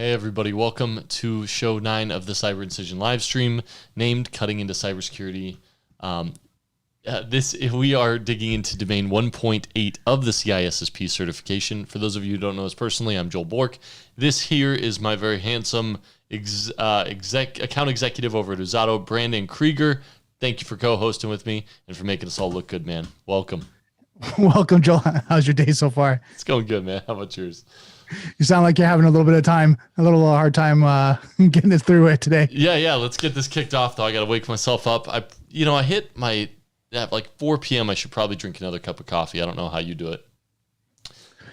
Hey everybody, welcome to show 9 of the Cyber Incision live stream named Cutting into Cybersecurity. We are digging into domain 1.8 of the CISSP certification. For those of you who don't know us personally, I'm Joel Bork. This here is my very handsome account executive over at Usato, Brandon Krieger. Thank you for co-hosting with me and for making us all look good, man. Welcome. Welcome, Joel. How's your day so far? It's going good, man. How about yours? You sound like you're having a little bit of time, a little hard time getting this through it today. Yeah. Let's get this kicked off, though. I got to wake myself up. I hit my at like 4 p.m. I should probably drink another cup of coffee. I don't know how you do it.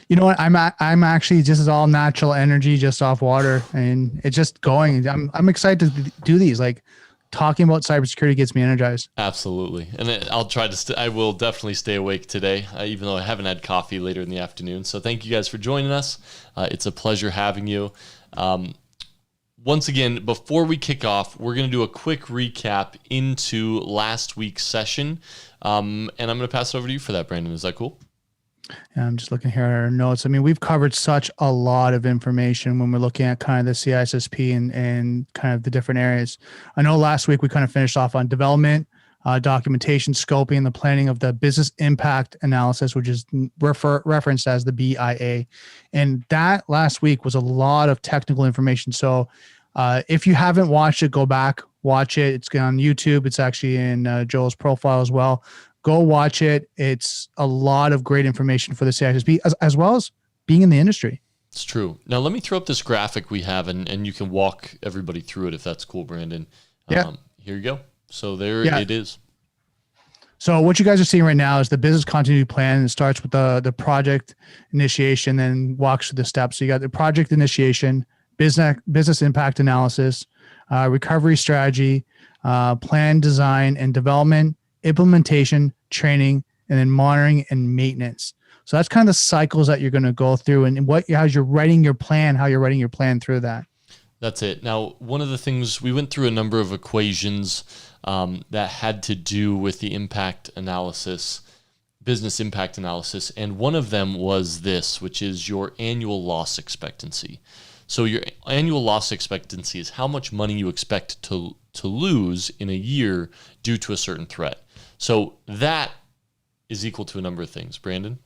You know what? I'm actually just all natural energy, just off water, and it's just going. I'm excited to do these. Like talking about cybersecurity gets me energized. Absolutely, and I'll try to. I will definitely stay awake today, even though I haven't had coffee later in the afternoon. So thank you guys for joining us. It's a pleasure having you. Once again, before we kick off, we're going to do a quick recap into last week's session, and I'm going to pass it over to you for that, Brandon. Is that cool? Yeah, I'm just looking here at our notes. I mean, we've covered such a lot of information when we're looking at kind of the CISSP and kind of the different areas. I know last week we kind of finished off on development, documentation, scoping, and the planning of the business impact analysis, which is referenced as the BIA. And that last week was a lot of technical information. So if you haven't watched it, go back, watch it. It's on YouTube. It's actually in Joel's profile as well. Go watch it. It's a lot of great information for the CISSP as well as being in the industry. It's true. Now, let me throw up this graphic we have, and you can walk everybody through it if that's cool, Brandon. Yeah. Here you go. So there it is. So what you guys are seeing right now is the business continuity plan. It starts with the project initiation, then walks through the steps. So you got the project initiation, business impact analysis, recovery strategy, plan design and development, implementation, training, and then monitoring and maintenance. So that's kind of the cycles that you're going to go through, and as you're writing your plan, how you're writing your plan through that. That's it. Now, one of the things, we went through a number of equations that had to do with the impact analysis, business impact analysis, and one of them was this, which is your annual loss expectancy. So your annual loss expectancy is how much money you expect to lose in a year due to a certain threat. So that is equal to a number of things. Brandon?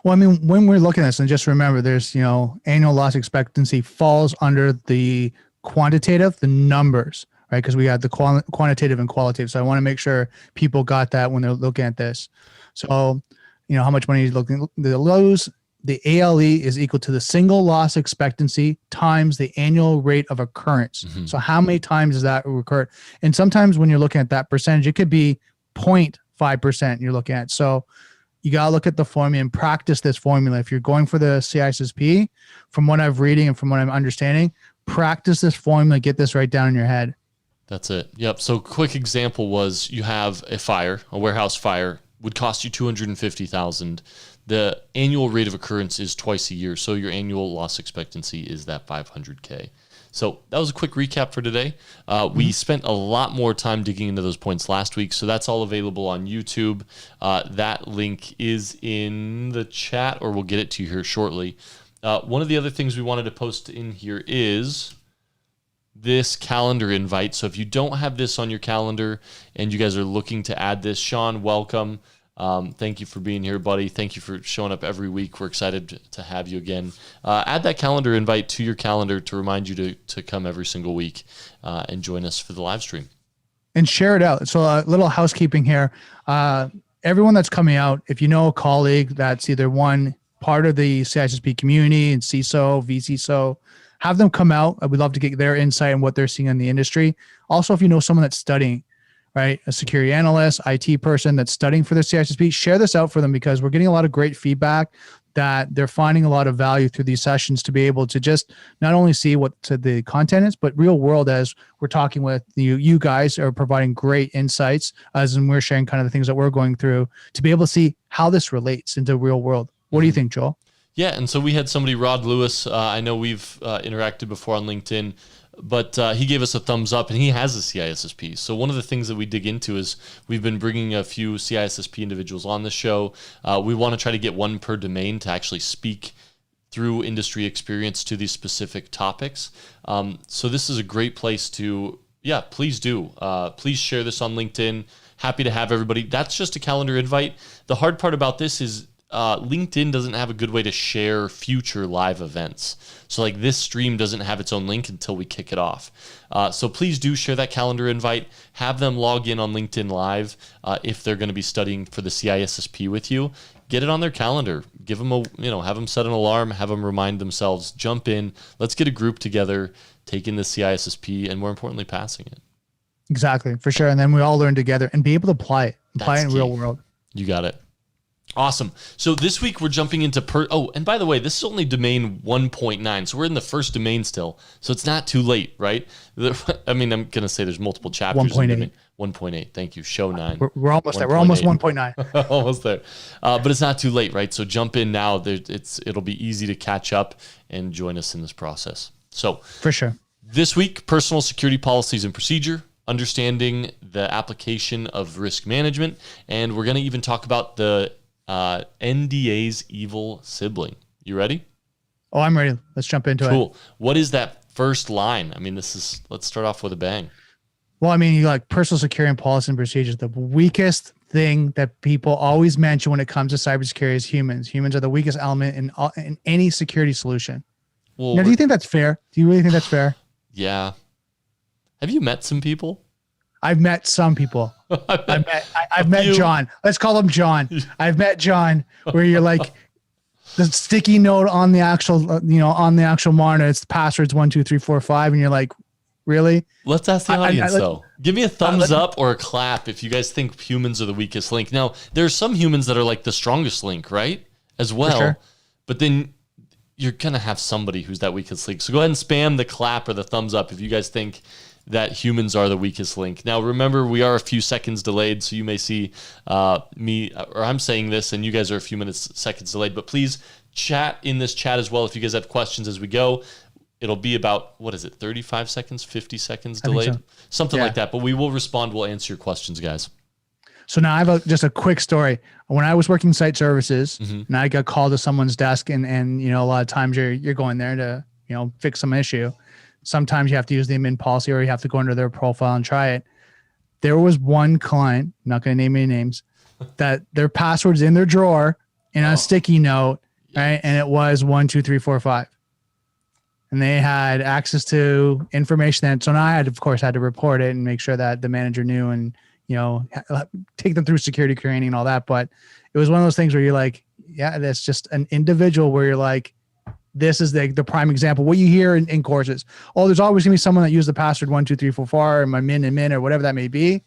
Well, I mean, when we're looking at this, and just remember, there's, annual loss expectancy falls under the quantitative, the numbers, right? Because we got the quantitative and qualitative. So I want to make sure people got that when they're looking at this. So, how much money is looking to lose. The ALE is equal to the single loss expectancy times the annual rate of occurrence. Mm-hmm. So how many times does that recur? And sometimes when you're looking at that percentage, it could be 0.5% you're looking at. So you got to look at the formula and practice this formula. If you're going for the CISSP, from what I'm reading and from what I'm understanding, practice this formula, get this right down in your head. That's it. Yep. So quick example was you have a warehouse fire would cost you $250,000. The annual rate of occurrence is twice a year, so your annual loss expectancy is that $500K. So that was a quick recap for today. We spent a lot more time digging into those points last week, so that's all available on YouTube. That link is in the chat, or we'll get it to you here shortly. One of the other things we wanted to post in here is this calendar invite. So if you don't have this on your calendar and you guys are looking to add this, Sean, welcome. Thank you for being here, buddy. Thank you for showing up every week. We're excited to have you again. Add that calendar invite to your calendar to remind you to come every single week and join us for the live stream. And share it out. So a little housekeeping here. Everyone that's coming out, if you know a colleague that's either one part of the CISSP community and CISO, vCISO, have them come out. We'd love to get their insight on what they're seeing in the industry. Also, if you know someone that's studying, right, a security analyst, IT person that's studying for the CISSP, share this out for them, because we're getting a lot of great feedback that they're finding a lot of value through these sessions to be able to just not only see what the content is, but real world, as we're talking with you guys are providing great insights as we're sharing kind of the things that we're going through to be able to see how this relates into real world. What do you think, Joel? Yeah, and so we had somebody, Rod Lewis, I know we've interacted before on LinkedIn, but he gave us a thumbs up, and he has a CISSP. So one of the things that we dig into is we've been bringing a few CISSP individuals on the show. We want to try to get one per domain to actually speak through industry experience to these specific topics. So this is a great place to, please do. Please share this on LinkedIn. Happy to have everybody. That's just a calendar invite. The hard part about this is LinkedIn doesn't have a good way to share future live events. So like this stream doesn't have its own link until we kick it off. So please do share that calendar invite. Have them log in on LinkedIn Live if they're going to be studying for the CISSP with you. Get it on their calendar. Give them have them set an alarm, have them remind themselves, jump in. Let's get a group together, taking the CISSP, and more importantly, passing it. Exactly, for sure. And then we all learn together and be able to apply it in key. real world. You got it. Awesome. So this week we're jumping into and by the way, this is only domain 1.9. So we're in the first domain still. So it's not too late, right? I mean, I'm going to say there's multiple chapters. 1.8. 1.8. Thank you. Show 9. We're almost there. We're almost 1.9. Almost there. But it's not too late, right? So jump in now. It'll be easy to catch up and join us in this process. So for sure. This week, personal security policies and procedure, understanding the application of risk management, and we're going to even talk about the NDA's evil sibling. You ready? Oh, I'm ready. Let's jump into it. Cool. What is that first line? I mean, let's start off with a bang. Well, I mean, you like personal security and policy and procedures. The weakest thing that people always mention when it comes to cybersecurity is humans. Humans are the weakest element in any security solution. Well, now, do you think that's fair? Do you really think that's fair? Yeah. Have you met some people? I've met some people. I've met John. Let's call him John. I've met John where you're like the sticky note on the actual, on the actual monitor. It's the passwords 1, 2, 3, 4, 5. And you're like, really? Let's ask the audience though. Give me a thumbs up or a clap if you guys think humans are the weakest link. Now, there are some humans that are like the strongest link, right? As well. Sure. But then you're going to have somebody who's that weakest link. So go ahead and spam the clap or the thumbs up if you guys think that humans are the weakest link. Now, remember, we are a few seconds delayed, so you may see me, or I'm saying this, and you guys are a few seconds delayed, but please chat in this chat as well if you guys have questions as we go. It'll be about, 35 seconds, 50 seconds delayed? So. Something like that, but we will respond. We'll answer your questions, guys. So now I have just a quick story. When I was working site services, and I got called to someone's desk, and a lot of times you're going there to fix some issue. Sometimes you have to use the admin policy, or you have to go under their profile and try it. There was one client, I'm not going to name any names, that their password's in their drawer and on a sticky note, right? And it was 1, 2, 3, 4, 5. And they had access to information so now I had to report it and make sure that the manager knew and, take them through security training and all that. But it was one of those things where you're like, yeah, that's just an individual where you're like, this is the prime example. What you hear in courses, there's always gonna be someone that used the password 1, 2, 3, 4, 4, and my min or whatever that may be.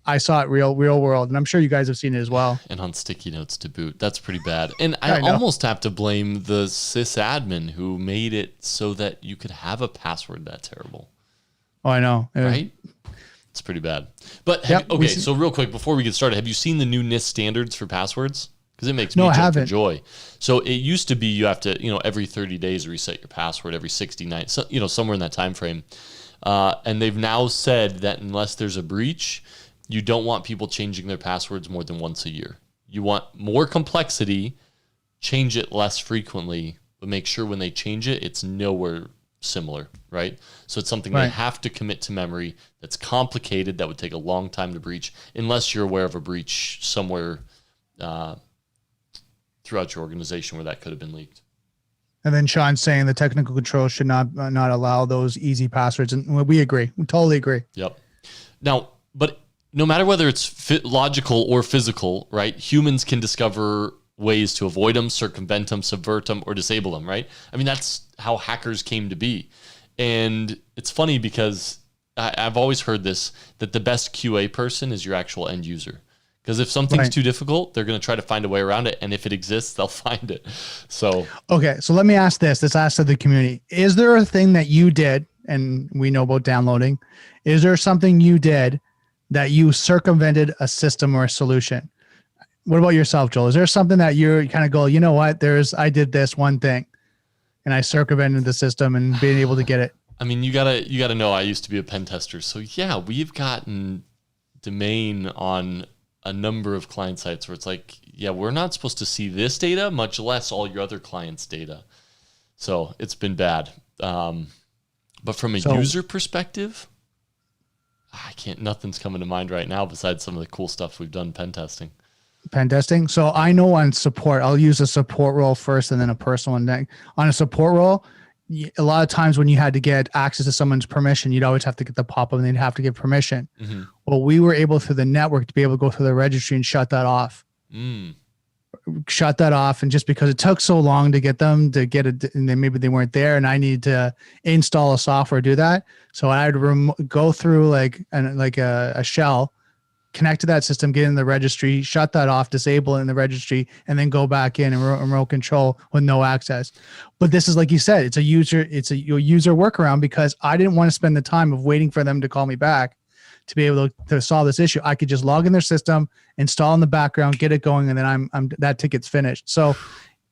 I saw it real world, and I'm sure you guys have seen it as well. And on sticky notes to boot. That's pretty bad. And I almost have to blame the sysadmin who made it so that you could have a password that terrible. Oh, I know. Right? It's pretty bad. But so real quick before we get started, have you seen the new NIST standards for passwords? Because it makes me jump for joy. So it used to be you have to, every 30 days reset your password, every 69, so, somewhere in that time frame. And they've now said that unless there's a breach, you don't want people changing their passwords more than once a year. You want more complexity, change it less frequently, but make sure when they change it, it's nowhere similar, right? So it's something they have to commit to memory that's complicated, that would take a long time to breach, unless you're aware of a breach somewhere throughout your organization where that could have been leaked. And then Sean's saying the technical control should not allow those easy passwords. And we agree. We totally agree. Yep. Now, but no matter whether it's logical or physical, right? Humans can discover ways to avoid them, circumvent them, subvert them, or disable them, right? I mean, that's how hackers came to be. And it's funny because I've always heard this, that the best QA person is your actual end user. Because if something's too difficult, they're going to try to find a way around it. And if it exists, they'll find it. So, okay. So let me ask this. Let's ask to the community. Is there a thing that you did, and we know about downloading, is there something you did that you circumvented a system or a solution? What about yourself, Joel? Is there something that you kind of go, you know what, I did this one thing and I circumvented the system and being able to get it? I mean, you gotta know I used to be a pen tester. So yeah, we've gotten domain on a number of client sites where it's like, yeah, we're not supposed to see this data, much less all your other clients' data. So it's been bad. But from a user perspective, nothing's coming to mind right now besides some of the cool stuff we've done pen testing. So I know on support, I'll use a support role first and then a personal one. On a support role, a lot of times when you had to get access to someone's permission, you'd always have to get the pop-up and they'd have to give permission. Mm-hmm. Well, we were able through the network to be able to go through the registry and shut that off. Shut that off. And just because it took so long to get them to get it, and then maybe they weren't there and I needed to install a software, do that. So I had to go through like a shell, connect to that system, get in the registry, shut that off, disable it in the registry, and then go back in and remote control with no access. But this is, like you said, it's a user workaround because I didn't want to spend the time of waiting for them to call me back to be able to solve this issue. I could just log in their system, install in the background, get it going, and then I'm that ticket's finished. So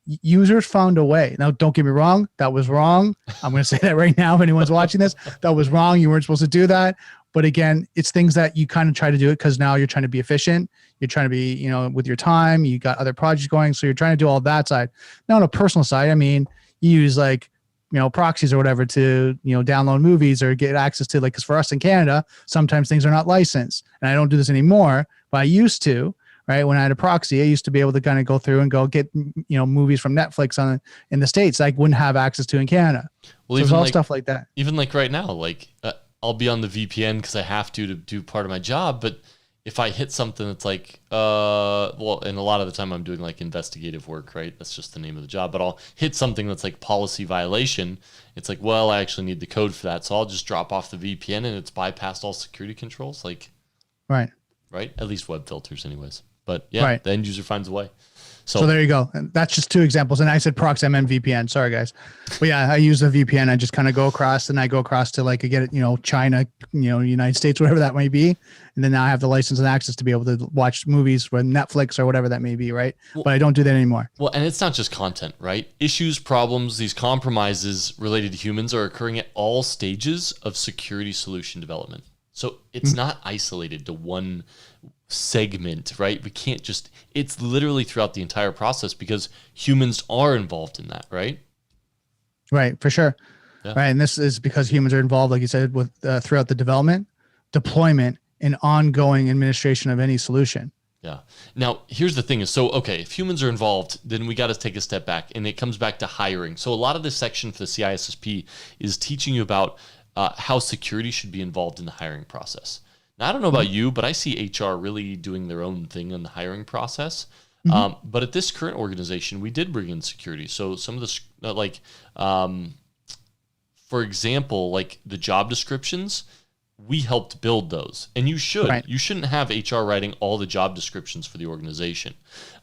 users found a way. Now, don't get me wrong, that was wrong. I'm going to say that right now. If anyone's watching this, that was wrong. You weren't supposed to do that. But again, it's things that you kind of try to do it because now you're trying to be efficient. You're trying to be, with your time, you got other projects going. So you're trying to do all that side. Now on a personal side, I mean, you use proxies or whatever to, download movies or get access to, because for us in Canada, sometimes things are not licensed. And I don't do this anymore, but I used to, right? When I had a proxy, I used to be able to kind of go through and go get, movies from Netflix in the States I wouldn't have access to in Canada. Well, so even all stuff like that. Even right now, I'll be on the VPN because I have to do part of my job. But if I hit something that's and a lot of the time I'm doing investigative work, right? That's just the name of the job. But I'll hit something that's policy violation. It's I actually need the code for that. So I'll just drop off the VPN and it's bypassed all security controls. Right. At least web filters anyways. But yeah, right. The end user finds a way. So there you go. And that's just two examples. And I said proxy, I meant VPN. Sorry, guys. But yeah, I use the VPN. I just kind of go across and I go across to China, United States, whatever that may be. And then now I have the license and access to be able to watch movies with Netflix or whatever that may be, right? Well, but I don't do that anymore. Well, and it's not just content, right? Issues, problems, these compromises related to humans are occurring at all stages of security solution development. So it's not isolated to one segment, right? We can't it's literally throughout the entire process because humans are involved in that, right? Right, for sure. Yeah. Right. And this is because humans are involved, like you said, with throughout the development, deployment, and ongoing administration of any solution. Yeah. Now, here's the thing is, if humans are involved, then we got to take a step back and it comes back to hiring. So a lot of this section for the CISSP is teaching you about how security should be involved in the hiring process. Now, I don't know about you, but I see HR really doing their own thing in the hiring process. But at this current organization, we did bring in security. So some of the, for example, the job descriptions, we helped build those. And you should. Right. You shouldn't have HR writing all the job descriptions for the organization.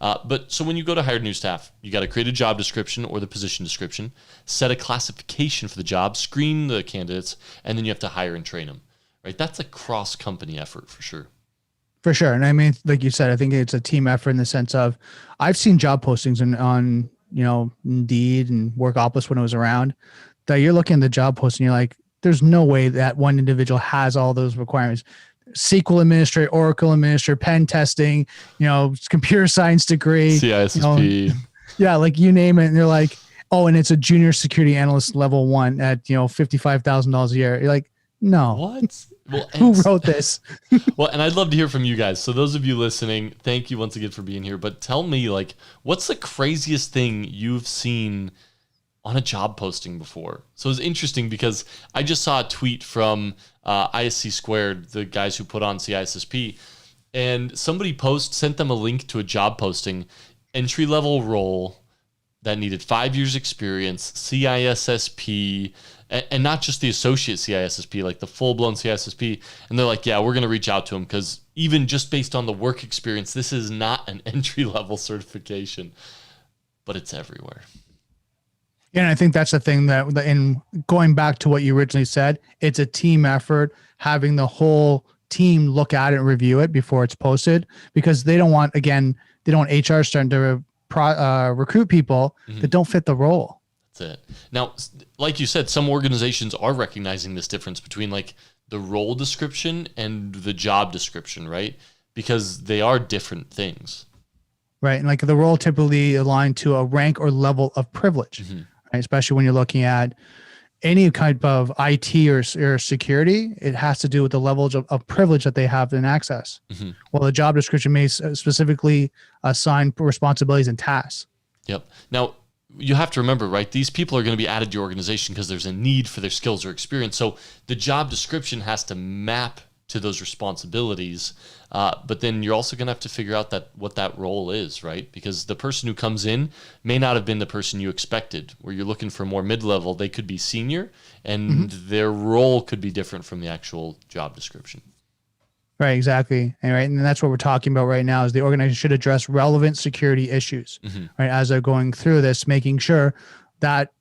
But so when you go to hire new staff, you got to create a job description or the position description, set a classification for the job, screen the candidates, and then you have to hire and train them. Right? That's a cross-company effort for sure. For sure. And I mean, like you said, I think it's a team effort in the sense of I've seen job postings on Indeed and Workopolis when it was around that you're looking at the job posting, you're like, there's no way that one individual has all those requirements. SQL administrator, Oracle administrator, pen testing, computer science degree. CISSP. Yeah, you name it. And they're like, oh, and it's a junior security analyst level 1 at, $55,000 a year. You're like, no. What? Well, who wrote this? Well, and I'd love to hear from you guys. So those of you listening, thank you once again for being here. But tell me, what's the craziest thing you've seen on a job posting before? So it's interesting because I just saw a tweet from ISC Squared, the guys who put on CISSP, and somebody sent them a link to a job posting, entry-level role that needed 5 years experience, CISSP, and not just the associate CISSP, the full-blown CISSP. And they're like, yeah, we're going to reach out to them because even just based on the work experience, this is not an entry-level certification, but it's everywhere. Yeah, and I think that's the thing that in going back to what you originally said, it's a team effort, having the whole team look at it and review it before it's posted because they don't want HR starting to recruit people that don't fit the role. That's it. Now, like you said, some organizations are recognizing this difference between the role description and the job description, right? because they are different things. Right. And like the role typically aligned to a rank or level of privilege, right? Especially when you're looking at any type of IT or security, it has to do with the levels of privilege that they have in access. Well, the job description may specifically assign responsibilities and tasks. Yep. Now, you have to remember, right? These people are going to be added to your organization because there's a need for their skills or experience. So the job description has to map to those responsibilities. But then you're also going to have to figure out what that role is, right? Because the person who comes in may not have been the person you expected. Where you're looking for more mid-level, they could be senior, and their role could be different from the actual job description. Right, exactly. And that's what we're talking about right now is the organization should address relevant security issues, right? As they're going through this, making sure that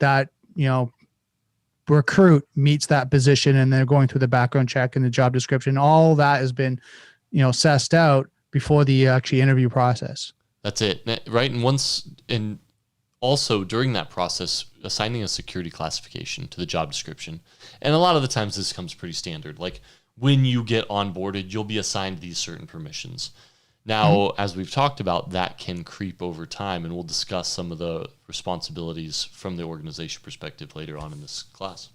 recruit meets that position and they're going through the background check and the job description. All that has been, sussed out before the actually interview process. That's it, right? And also during that process, assigning a security classification to the job description. And a lot of the times this comes pretty standard. Like when you get onboarded, you'll be assigned these certain permissions. Now, as we've talked about, that can creep over time, and we'll discuss some of the responsibilities from the organization perspective later on in this class.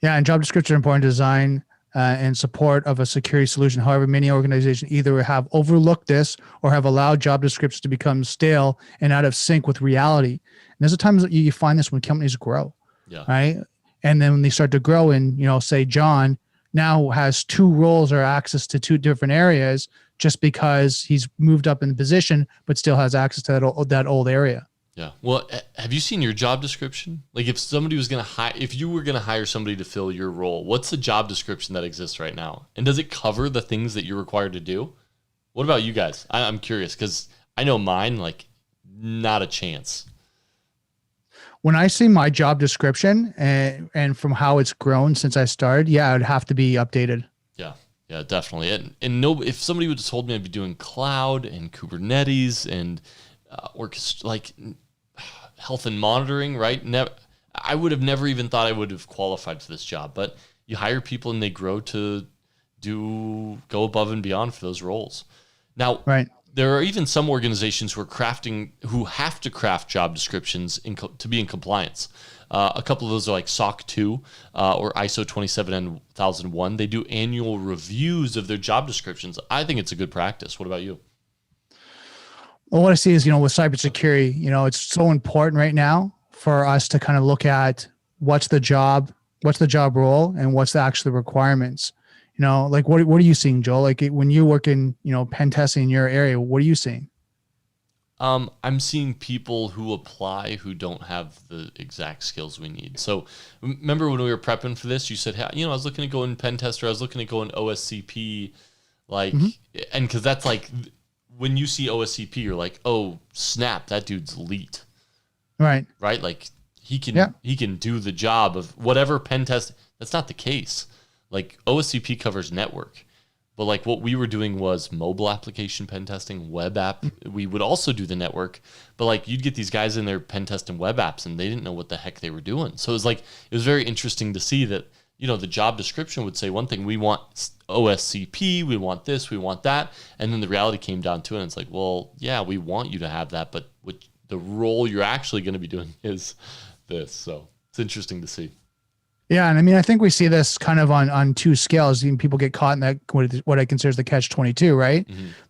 Yeah, and job description important design and support of a security solution. However, many organizations either have overlooked this or have allowed job descriptions to become stale and out of sync with reality. And there's a times that you find this when companies grow, right? And then when they start to grow and, say John now has 2 roles or access to 2 different areas just because he's moved up in the position, but still has access to that old area. Yeah. Well, have you seen your job description? Like if somebody was going to if you were going to hire somebody to fill your role, what's the job description that exists right now? And does it cover the things that you're required to do? What about you guys? I'm curious because I know mine, like not a chance. When I see my job description and from how it's grown since I started, yeah, it'd have to be updated. Yeah, definitely. And no, if somebody would have told me I'd be doing cloud and Kubernetes and like health and monitoring, right? I would have never even thought I would have qualified for this job. But you hire people and they grow to go above and beyond for those roles. Now, there are even some organizations who have to craft job descriptions to be in compliance. A couple of those are like SOC 2 or ISO 27001. They do annual reviews of their job descriptions. I think it's a good practice. What about you? Well, what I see is, with cybersecurity, it's so important right now for us to kind of look at what's the job role and what's the actual requirements. Like what are you seeing, Joel? Like when you work in, pen testing in your area, what are you seeing? I'm seeing people who apply who don't have the exact skills we need. So remember when we were prepping for this, you said, hey, I was looking at going pen tester. I was looking at going OSCP, and because that's like, when you see OSCP, you're like, oh, snap, that dude's elite. Right? Like he can do the job of whatever pen test. That's not the case. Like OSCP covers network. But like what we were doing was mobile application pen testing, web app. We would also do the network, but like you'd get these guys in there pen testing web apps and they didn't know what the heck they were doing. So it was very interesting to see that, the job description would say one thing, we want OSCP, we want this, we want that. And then the reality came down to it and it's like, well, yeah, we want you to have that, but the role you're actually going to be doing is this. So it's interesting to see. Yeah. And I think we see this kind of on 2 scales. People get caught in that, what I consider the catch-22, right?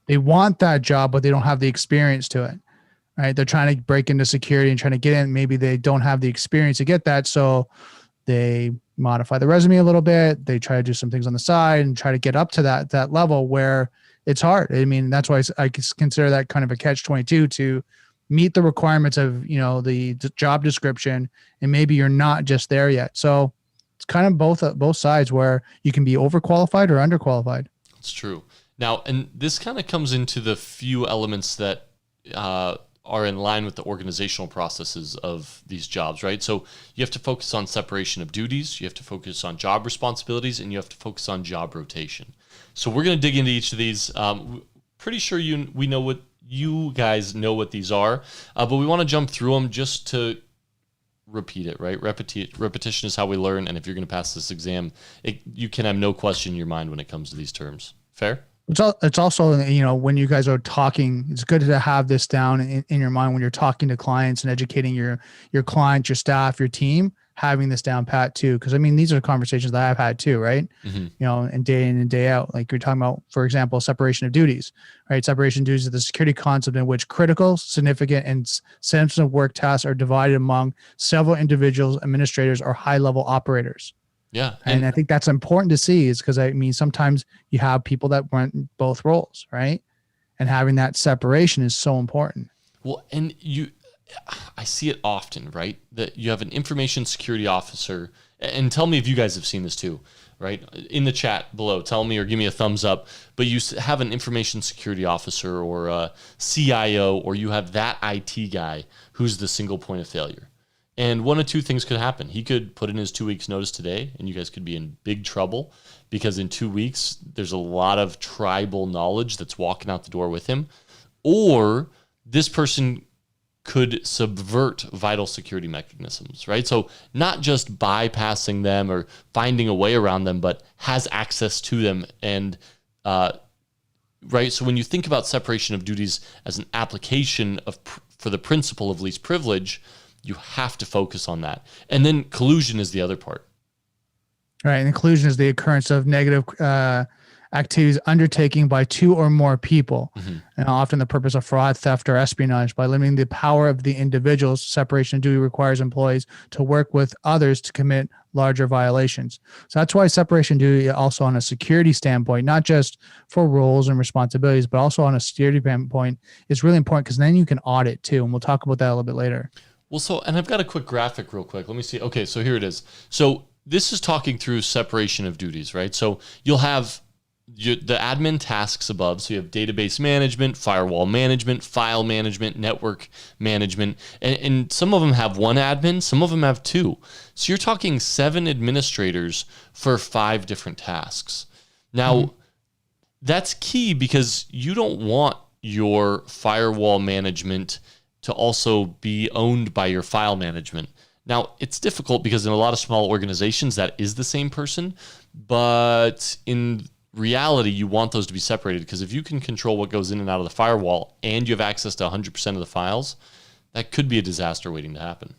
They want that job, but they don't have the experience to it, right? They're trying to break into security and trying to get in. Maybe they don't have the experience to get that. So they modify the resume a little bit. They try to do some things on the side and try to get up to that level where it's hard. That's why I consider that kind of a catch-22 to meet the requirements of, the job description. And maybe you're not just there yet. So it's kind of both sides where you can be overqualified or underqualified. It's true. Now, and this kind of comes into the few elements that are in line with the organizational processes of these jobs, right? So you have to focus on separation of duties, you have to focus on job responsibilities, and you have to focus on job rotation. So we're going to dig into each of these. Pretty sure we know what you guys know what these are, but we want to jump through them just to repeat it, right? Repetition is how we learn, and if you're going to pass this exam, you can have no question in your mind when it comes to these terms. Fair? It's also, when you guys are talking, it's good to have this down in your mind when you're talking to clients and educating your clients, your staff, your team, having this down pat too. Cause I mean, these are conversations that I've had too, right? And day in and day out, like you're talking about, for example, separation of duties, right? Separation of duties is the security concept in which critical, significant, and sensitive work tasks are divided among several individuals, administrators, or high-level operators. Yeah. And I think that's important to see, is because I mean, sometimes you have people that run both roles, right? And having that separation is so important. Well, and I see it often, right? That you have an information security officer, and tell me if you guys have seen this too, right? In the chat below, tell me or give me a thumbs up, but you have an information security officer or a CIO, or you have that IT guy who's the single point of failure. And one of two things could happen. He could put in his 2 weeks notice today, and you guys could be in big trouble, because in 2 weeks, there's a lot of tribal knowledge that's walking out the door with him. Or this person could subvert vital security mechanisms, right? So not just bypassing them or finding a way around them, but has access to them. And right, so when you think about separation of duties as an application for the principle of least privilege, you have to focus on that. And then collusion is the other part. Right. And collusion is the occurrence of negative activities undertaken by two or more people. And often the purpose of fraud, theft, or espionage. By limiting the power of the individuals, separation of duty requires employees to work with others to commit larger violations. So that's why separation of duty also on a security standpoint, not just for roles and responsibilities, but also on a security standpoint, is really important, because then you can audit too. And we'll talk about that a little bit later. Well, and I've got a quick graphic real quick. Let me see. Okay, so here it is. So this is talking through separation of duties, right? So you'll have the admin tasks above. So you have database management, firewall management, file management, network management. And some of them have one admin, some of them have two. So you're talking 7 administrators for 5 different tasks. Now, that's key, because you don't want your firewall management to also be owned by your file management. Now, it's difficult because in a lot of small organizations, that is the same person, but in reality, you want those to be separated, because if you can control what goes in and out of the firewall and you have access to 100% of the files, that could be a disaster waiting to happen.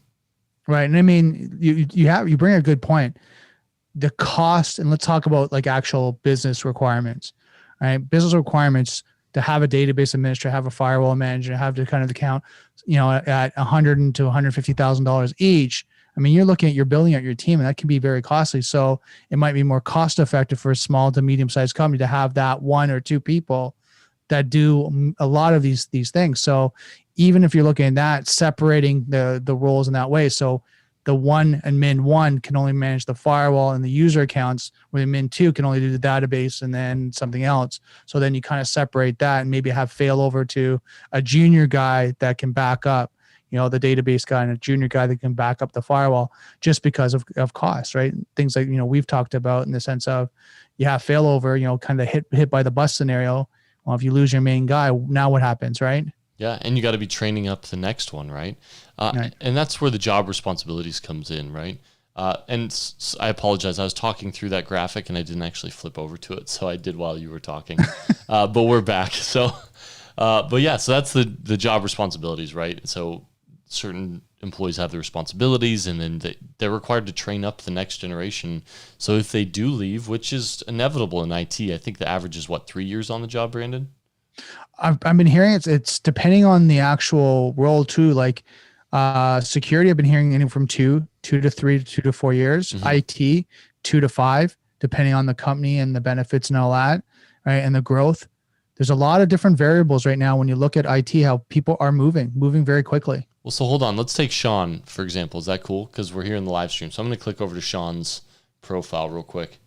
Right. And I mean, you bring a good point. The cost, and let's talk about like actual business requirements, right? Business requirements to have a database administrator, have a firewall manager, have to kind of account, at $100,000 to $150,000 each. I mean, you're building out your team, and that can be very costly. So it might be more cost effective for a small to medium sized company to have that 1 or 2 people that do a lot of these things. So even if you're looking at that, separating the roles in that way. So the admin 1 can only manage the firewall and the user accounts, where the admin 2 can only do the database and then something else. So then you kind of separate that and maybe have failover to a junior guy that can back up, the database guy, and a junior guy that can back up the firewall, just because of cost, right? Things like, we've talked about in the sense of you have failover, kind of hit by the bus scenario. Well, if you lose your main guy, now what happens, right? Yeah, and you got to be training up the next one, right? Right? And that's where the job responsibilities comes in, right? And I apologize. I was talking through that graphic and I didn't actually flip over to it, so I did while you were talking. But we're back. So, but yeah, so that's the job responsibilities, right? So certain employees have the responsibilities, and then they're required to train up the next generation. So if they do leave, which is inevitable in IT, I think the average is 3 years on the job, Brandon? I've been hearing it's depending on the actual role too. Like security, I've been hearing anything from 2 to 3 to 2 to 4 years. IT 2 to 5, depending on the company and the benefits and all that, right? And the growth. There's a lot of different variables right now when you look at IT, how people are moving very quickly. Well, so hold on. Let's take Sean, for example. Is that cool? Because we're here in the live stream. So I'm going to click over to Sean's profile real quick.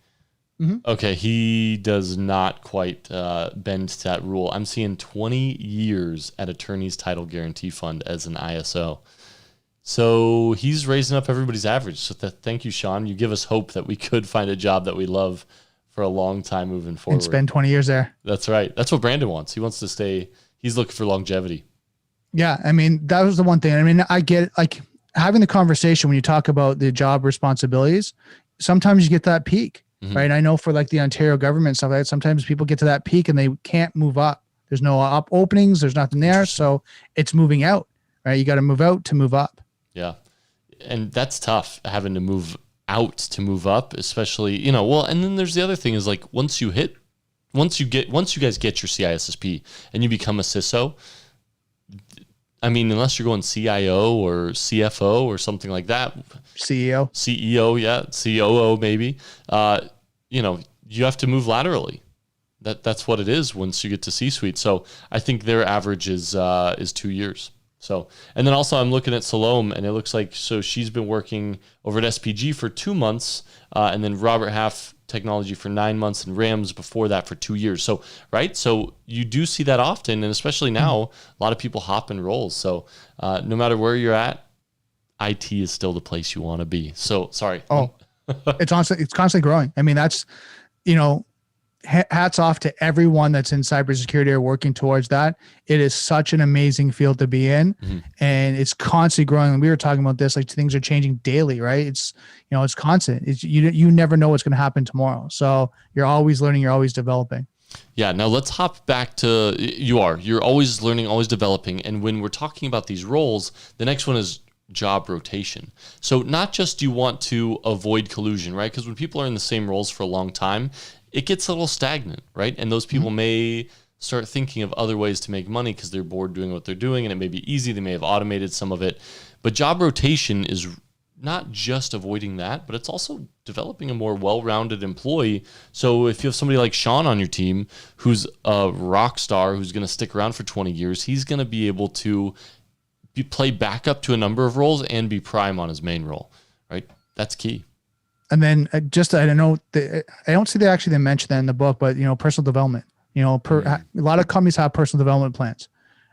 Okay, he does not quite bend to that rule. I'm seeing 20 years at Attorney's Title Guarantee Fund as an ISO. So he's raising up everybody's average. So thank you, Sean. You give us hope that we could find a job that we love for a long time moving forward. And spend 20 years there. That's right. That's what Brandon wants. He wants to stay. He's looking for longevity. Yeah, I mean, that was the one thing. I mean, I get like having the conversation when you talk about the job responsibilities. Sometimes you get that peak. right? And I know for like the Ontario government stuff, like sometimes people get to that peak and they can't move up. There's no up openings. There's nothing there. So it's moving out, right? You got to move out to move up. Yeah. And that's tough, having to move out to move up, especially, you know, well, and then there's the other thing is like, once you guys get your CISSP and you become a CISO, I mean, unless you're going CIO or CFO or something like that. CEO, yeah. COO maybe. You know, you have to move laterally. That's what it is once you get to C-suite. So I think their average is 2 years. So, and then also I'm looking at Salome, and it looks like, so she's been working over at SPG for 2 months, and then Robert Half Technology for 9 months, and Rams before that for 2 years. So, right. So you do see that often, and especially now, a lot of people hop in roles. So no matter where you're at, IT is still the place you want to be. So sorry. Oh, it's constantly growing. I mean, that's, you know, hats off to everyone that's in cybersecurity or working towards that. It is such an amazing field to be in, and it's constantly growing. And we were talking about this, like things are changing daily, right? It's, you know, it's constant. It's, you never know what's going to happen tomorrow. So you're always learning, you're always developing. Yeah. Now let's hop back to, you're always learning, always developing. And when we're talking about these roles, the next one is job rotation. So not just you want to avoid collusion, right? Because when people are in the same roles for a long time, it gets a little stagnant, right? And those people may start thinking of other ways to make money because they're bored doing what they're doing, and it may be easy. They may have automated some of it. But job rotation is not just avoiding that, but it's also developing a more well-rounded employee. So if you have somebody like Sean on your team who's a rock star, who's going to stick around for 20 years, he's going to be able to play backup to a number of roles and be prime on his main role, right? That's key. And then I don't know, I don't see they mention that in the book, but, you know, personal development, you know, a lot of companies have personal development plans,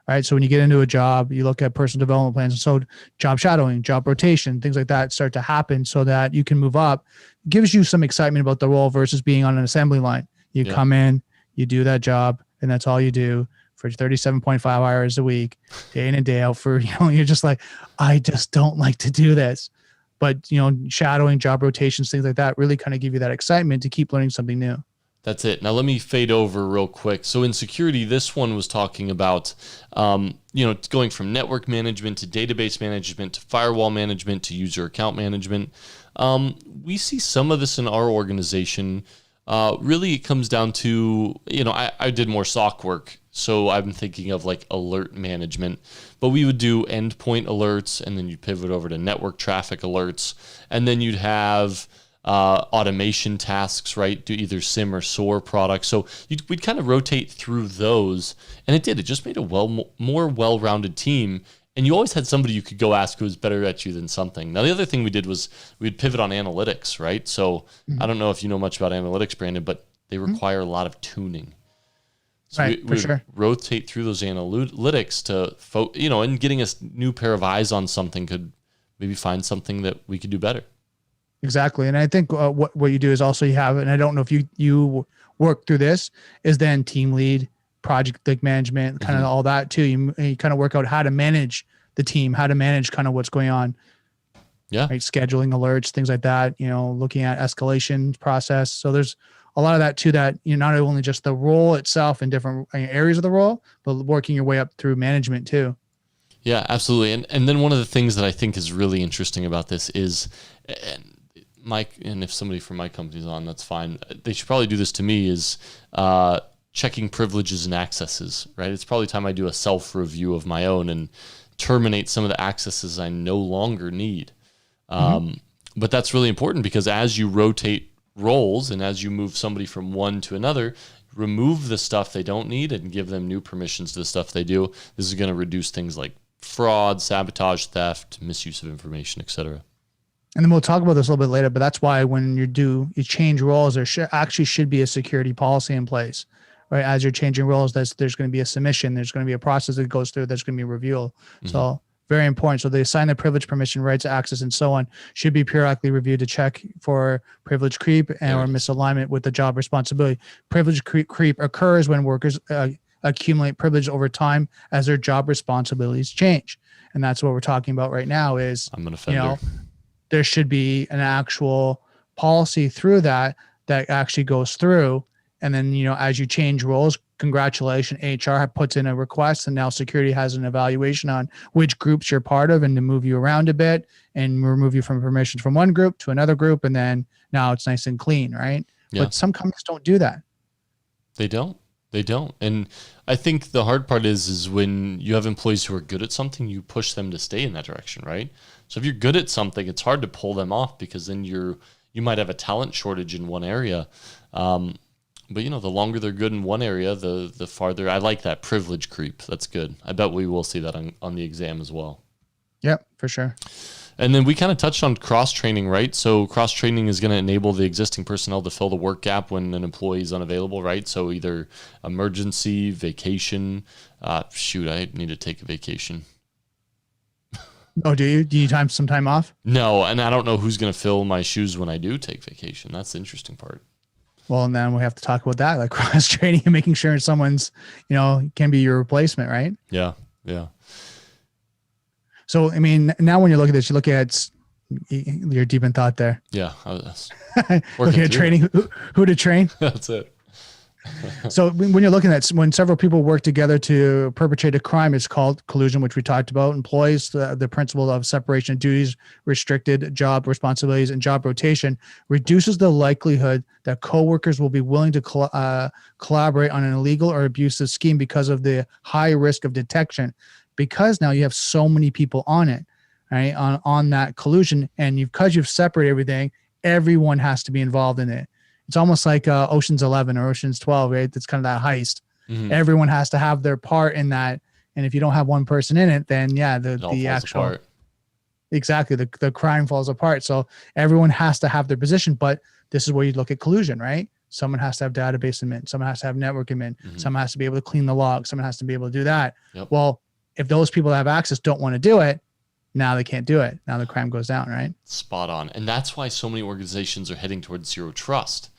right? So when you get into a job, you look at personal development plans. So job shadowing, job rotation, things like that start to happen so that you can move up. It gives you some excitement about the role versus being on an assembly line. You come in, you do that job, and that's all you do for 37.5 hours a week, day in and day out for, you know, you're just like, I just don't like to do this. But, you know, shadowing, job rotations, things like that really kind of give you that excitement to keep learning something new. That's it. Now let me fade over real quick. So in security, this one was talking about, you know, going from network management to database management to firewall management to user account management. We see some of this in our organization. Really, it comes down to, you know, I did more SOC work. So I'm thinking of like alert management, but we would do endpoint alerts, and then you'd pivot over to network traffic alerts. And then you'd have automation tasks, right? Do either SIM or SOAR products. So we'd kind of rotate through those, and it just made a more well-rounded team. And you always had somebody you could go ask who was better at you than something. Now, the other thing we did was we'd pivot on analytics, right? So I don't know if you know much about analytics, Brandon, but they require a lot of tuning. So right, we would rotate through those analytics to, you know, and getting a new pair of eyes on something could maybe find something that we could do better. Exactly. And I think what you do is also you have, and I don't know if you work through this, is then team lead, project like management, kind of all that too. You kind of work out how to manage the team, how to manage kind of what's going on. Yeah. Right. Scheduling alerts, things like that, you know, looking at escalation process. So there's a lot of that too, that you not only just the role itself in different areas of the role, but working your way up through management too. Yeah, absolutely. And then one of the things that I think is really interesting about this is, and if somebody from my company's on, that's fine. They should probably do this to me, is checking privileges and accesses, right? It's probably time I do a self-review of my own and terminate some of the accesses I no longer need. But that's really important, because as you rotate roles and as you move somebody from one to another, remove the stuff they don't need and give them new permissions to the stuff they do. This is going to reduce things like fraud, sabotage, theft, misuse of information, etc. And then we'll talk about this a little bit later, but that's why when you change roles, there actually should be a security policy in place, right? As you're changing roles, there's going to be a submission, there's going to be a process that goes through, there's going to be a review. So very important. So the assigned privilege, permission, rights, access, and so on should be periodically reviewed to check for privilege creep or misalignment with the job responsibility. Privilege creep occurs when workers accumulate privilege over time as their job responsibilities change. And that's what we're talking about right now is, I'm an offender. There should be an actual policy through that that actually goes through. And then, as you change roles, congratulations, HR puts in a request, and now security has an evaluation on which groups you're part of and to move you around a bit and remove you from permissions from one group to another group. And then now it's nice and clean, right? Yeah. But some companies don't do that. They don't. And I think the hard part is when you have employees who are good at something, you push them to stay in that direction, right? So if you're good at something, it's hard to pull them off, because then you might have a talent shortage in one area. But the longer they're good in one area, the farther. I like that privilege creep. That's good. I bet we will see that on the exam as well. Yep, for sure. And then we kind of touched on cross-training, right? So cross-training is going to enable the existing personnel to fill the work gap when an employee is unavailable, right? So either emergency, vacation. I need to take a vacation. Oh, do you? Do you need some time off? No, and I don't know who's going to fill my shoes when I do take vacation. That's the interesting part. Well, and then we have to talk about that, like cross-training and making sure someone's, can be your replacement, right? Yeah. So, I mean, now when you look at this, you look at, you're deep in thought there. Yeah. Look at training, who to train. That's it. So when you're looking at when several people work together to perpetrate a crime, it's called collusion, which we talked about. Employees, the principle of separation of duties, restricted job responsibilities, and job rotation reduces the likelihood that coworkers will be willing to collaborate on an illegal or abusive scheme because of the high risk of detection. Because now you have so many people on it, right? On that collusion, and because you've separated everything, everyone has to be involved in it. It's almost like Ocean's 11 or Ocean's 12, right? It's kind of that heist. Mm-hmm. Everyone has to have their part in that. And if you don't have one person in it, then the actual, apart. Exactly, the crime falls apart. So everyone has to have their position, but this is where you look at collusion, right? Someone has to have database admin. Someone has to have network admin. Mm-hmm. Someone has to be able to clean the logs. Someone has to be able to do that. Yep. Well, if those people that have access don't want to do it, now they can't do it. Now the crime goes down, right? Spot on. And that's why so many organizations are heading towards zero trust.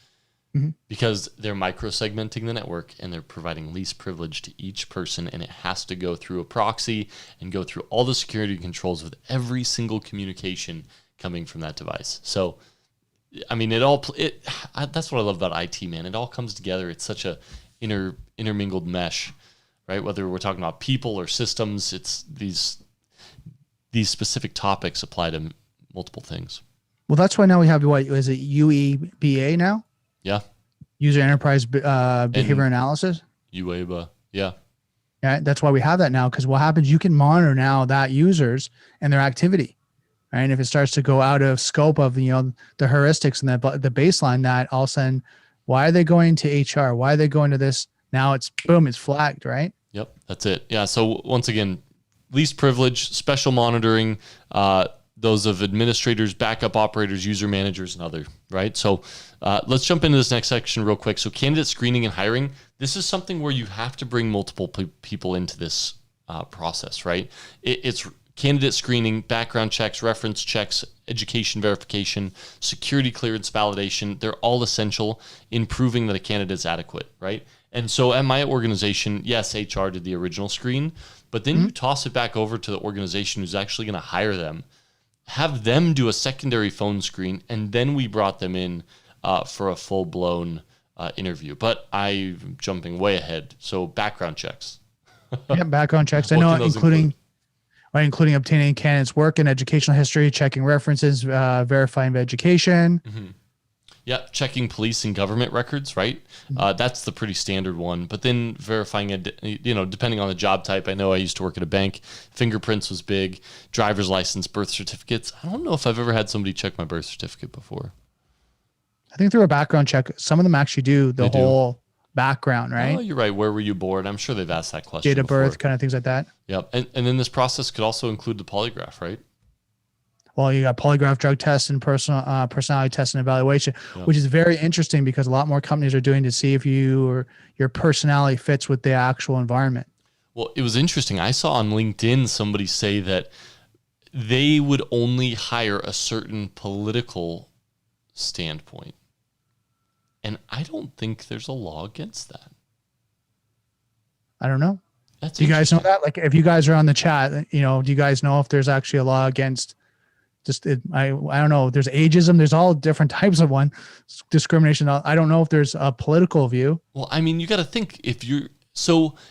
Mm-hmm. Because they're micro-segmenting the network and they're providing least privilege to each person, and it has to go through a proxy and go through all the security controls with every single communication coming from that device. So, I mean, that's what I love about IT, man. It all comes together. It's such a intermingled mesh, right? Whether we're talking about people or systems, it's these specific topics apply to multiple things. Well, that's why now we have, what is it, UEBA now? Yeah. User enterprise behavior analysis. UEBA. Yeah. Yeah. That's why we have that now. Because what happens, you can monitor now that users and their activity, right? And if it starts to go out of scope of, the heuristics and the baseline, that all of a sudden, why are they going to HR? Why are they going to this? Now it's boom, it's flagged, right? Yep. That's it. Yeah. So once again, least privilege, special monitoring, those of administrators, backup operators, user managers, and other, right? So let's jump into this next section real quick. So candidate screening and hiring, this is something where you have to bring multiple people into this process, right? It's candidate screening, background checks, reference checks, education verification, security clearance validation. They're all essential in proving that a candidate is adequate, right? And so at my organization, yes, HR did the original screen, but then you toss it back over to the organization who's actually going to hire them, have them do a secondary phone screen, and then we brought them in for a full-blown interview. But I'm jumping way ahead. So background checks. Yeah, background checks. I know, including obtaining candidates' work and educational history, checking references, verifying education. Mm-hmm. Yeah, checking police and government records, right? That's the pretty standard one. But then verifying, depending on the job type. I know I used to work at a bank. Fingerprints was big. Driver's license, birth certificates. I don't know if I've ever had somebody check my birth certificate before. I think through a background check, some of them actually do the whole background, right? Oh, you're right. Where were you born? I'm sure they've asked that question. Date of birth, kind of things like that. Yep. And then this process could also include the polygraph, right? Well, you got polygraph, drug test, and personality test and evaluation, which is very interesting because a lot more companies are doing to see if your personality fits with the actual environment. Well, it was interesting. I saw on LinkedIn somebody say that they would only hire a certain political standpoint. And I don't think there's a law against that. I don't know. Do you guys know that? Like, if you guys are on the chat, do you guys know if there's actually a law against I don't know. There's ageism. There's all different types of discrimination. I don't know if there's a political view. Well, I mean, you got to think if you're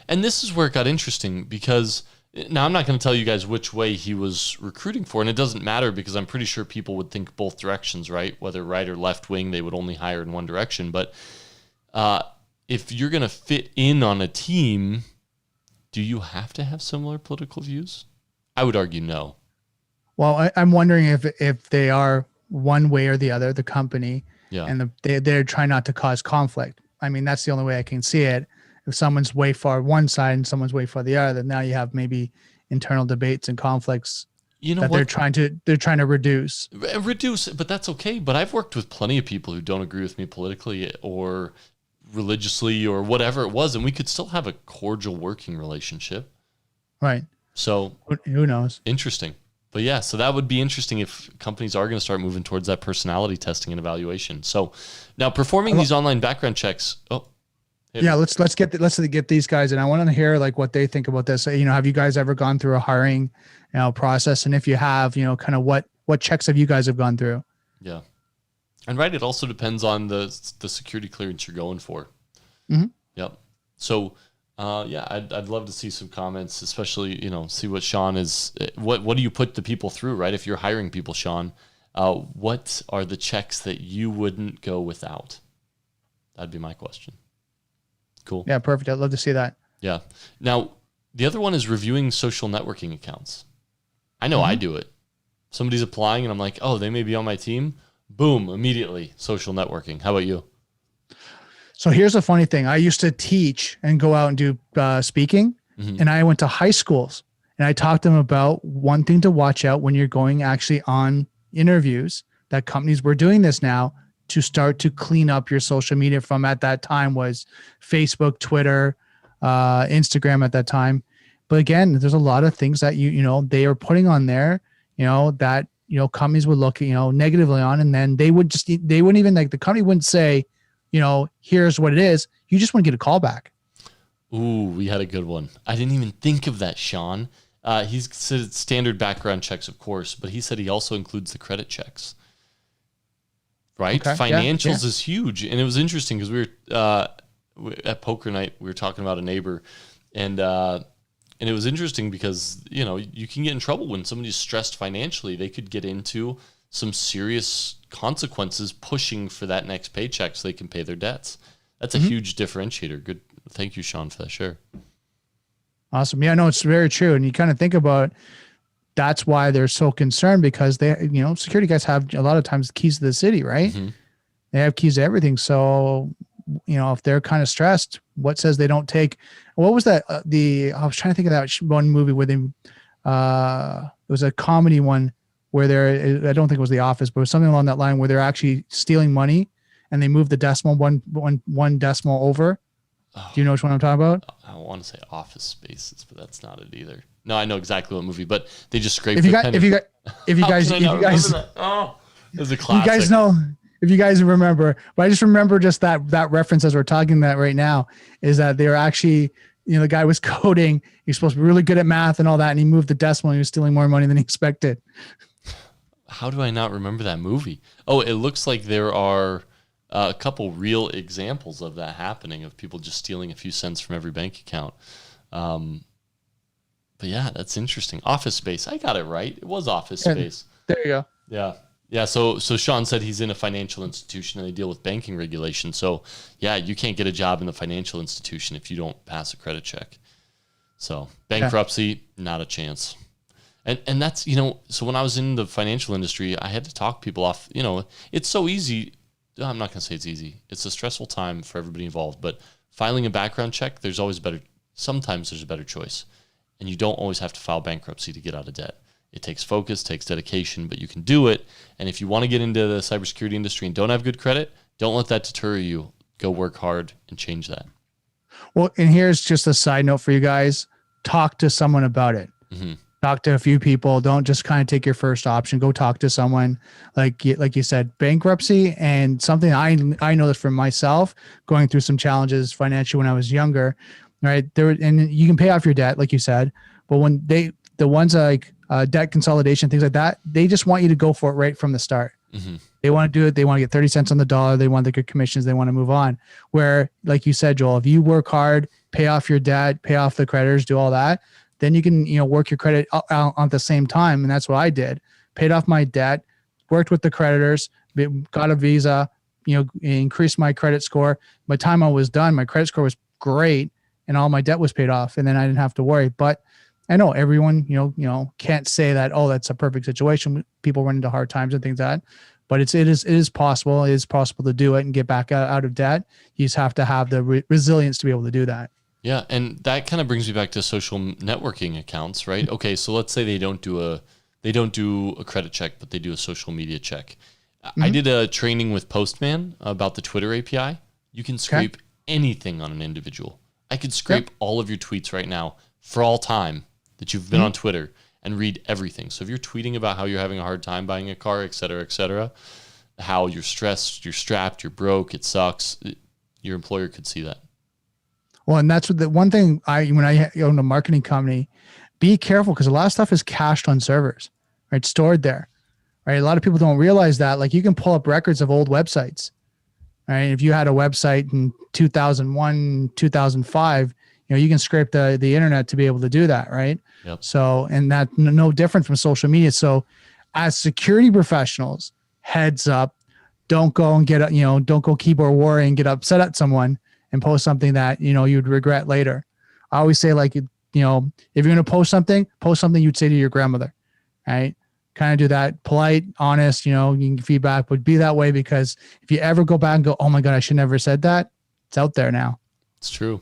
and this is where it got interesting because now I'm not going to tell you guys which way he was recruiting for, and it doesn't matter because I'm pretty sure people would think both directions, right? Whether right or left wing, they would only hire in one direction. But if you're going to fit in on a team, do you have to have similar political views? I would argue no. Well, I'm wondering if they are one way or the other, the company, and they're trying not to cause conflict. I mean, that's the only way I can see it. If someone's way far one side and someone's way far the other, then now you have maybe internal debates and conflicts that they're trying to reduce. Reduce, but that's okay. But I've worked with plenty of people who don't agree with me politically or religiously or whatever it was, and we could still have a cordial working relationship. Right. So who knows? Interesting. But yeah, so that would be interesting if companies are going to start moving towards that personality testing and evaluation. So now performing these online background checks. Let's get these guys, and I want to hear like what they think about this. Have you guys ever gone through a hiring process? And if you have, kind of what checks have you guys have gone through? Yeah. And right, it also depends on the security clearance you're going for. Mm-hmm. Yep. So I'd love to see some comments, especially, see what Sean is, what do you put the people through, right? If you're hiring people, Sean, what are the checks that you wouldn't go without? That'd be my question. Cool. Yeah, perfect. I'd love to see that. Yeah. Now, the other one is reviewing social networking accounts. I know I do it. Somebody's applying and I'm like, oh, they may be on my team. Boom, immediately social networking. How about you? So here's a funny thing. I used to teach and go out and do speaking, and I went to high schools and I talked to them about one thing to watch out when you're going actually on interviews, that companies were doing this now to start to clean up your social media from at that time was Facebook, Twitter, Instagram at that time. But again, there's a lot of things that they are putting on there, that, companies would look, negatively on, and then they wouldn't even the company wouldn't say, here's what it is. You just want to get a call back. Ooh, we had a good one. I didn't even think of that, Sean. He said standard background checks, of course, but he said he also includes the credit checks. Right? Okay, financials is huge. And it was interesting because we were at poker night, we were talking about a neighbor, and it was interesting because, you can get in trouble when somebody's stressed financially. They could get into some serious consequences pushing for that next paycheck so they can pay their debts. That's a huge differentiator. Good. Thank you, Sean, for that share. Awesome. Yeah, no, it's very true. And you kind of think about that's why they're so concerned, because they, security guys have a lot of times keys to the city, right? Mm-hmm. They have keys to everything. So, if they're kind of stressed, what says they don't take, what was that? I was trying to think of that one movie where it was a comedy one where I don't think it was The Office, but it was something along that line where they're actually stealing money and they move the decimal one decimal over. Oh, do you know which one I'm talking about? I want to say Office Spaces, but that's not it either. No, I know exactly what movie, but they just scraped the penny. If you guys, oh, it was a classic. You guys know, if you guys remember, but I just remember just that reference as we're talking that right now is that they were actually, the guy was coding. He's supposed to be really good at math and all that, and he moved the decimal and he was stealing more money than he expected. How do I not remember that movie? Oh, it looks like there are a couple real examples of that happening, of people just stealing a few cents from every bank account. But yeah, that's interesting. Office Space. I got it right. It was Office Space. There you go. Yeah. Yeah. So Sean said he's in a financial institution and they deal with banking regulation. So yeah, you can't get a job in the financial institution if you don't pass a credit check. So bankruptcy, not a chance. And that's, so when I was in the financial industry, I had to talk people off, it's so easy. I'm not going to say it's easy. It's a stressful time for everybody involved, but filing a background check, sometimes there's a better choice. And you don't always have to file bankruptcy to get out of debt. It takes focus, takes dedication, but you can do it. And if you want to get into the cybersecurity industry and don't have good credit, don't let that deter you. Go work hard and change that. Well, and here's just a side note for you guys. Talk to someone about it. Mm-hmm. Talk to a few people. Don't just kind of take your first option. Go talk to someone. Like you said, bankruptcy, and something I know this for myself, going through some challenges financially when I was younger, right? And you can pay off your debt, like you said, but when the ones like debt consolidation, things like that. They just want you to go for it right from the start. Mm-hmm. They want to do it. They want to get 30 cents on the dollar. They want the good commissions. They want to move on. Where, like you said, Joel, if you work hard, pay off your debt, pay off the creditors, do all that, then you can, work your credit out at the same time. And that's what I did. Paid off my debt, worked with the creditors, got a visa, increased my credit score. By the time I was done, my credit score was great and all my debt was paid off. And then I didn't have to worry. But I know everyone, can't say that, oh, that's a perfect situation. People run into hard times and things like that. But it is possible. It is possible to do it and get back out of debt. You just have to have the resilience to be able to do that. Yeah, and that kind of brings me back to social networking accounts, right? Okay, so let's say they don't do a credit check, but they do a social media check. Mm-hmm. I did a training with Postman about the Twitter API. You can scrape anything on an individual. I could scrape all of your tweets right now for all time that you've been on Twitter and read everything. So if you're tweeting about how you're having a hard time buying a car, et cetera, how you're stressed, you're strapped, you're broke, it sucks, your employer could see that. Well, and that's what the one thing when I own a marketing company, be careful because a lot of stuff is cached on servers, right? Stored there, right? A lot of people don't realize that. Like you can pull up records of old websites, right? If you had a website in 2001, 2005, you can scrape the internet to be able to do that, right? Yep. So, and that no different from social media. So as security professionals, heads up, don't go and don't go keyboard warrior and get upset at someone and post something that, you'd regret later. I always say if you're going to post something you'd say to your grandmother, right? Kind of do that polite, honest, you can feedback, but be that way because if you ever go back and go, oh my God, I should never have said that. It's out there now. It's true.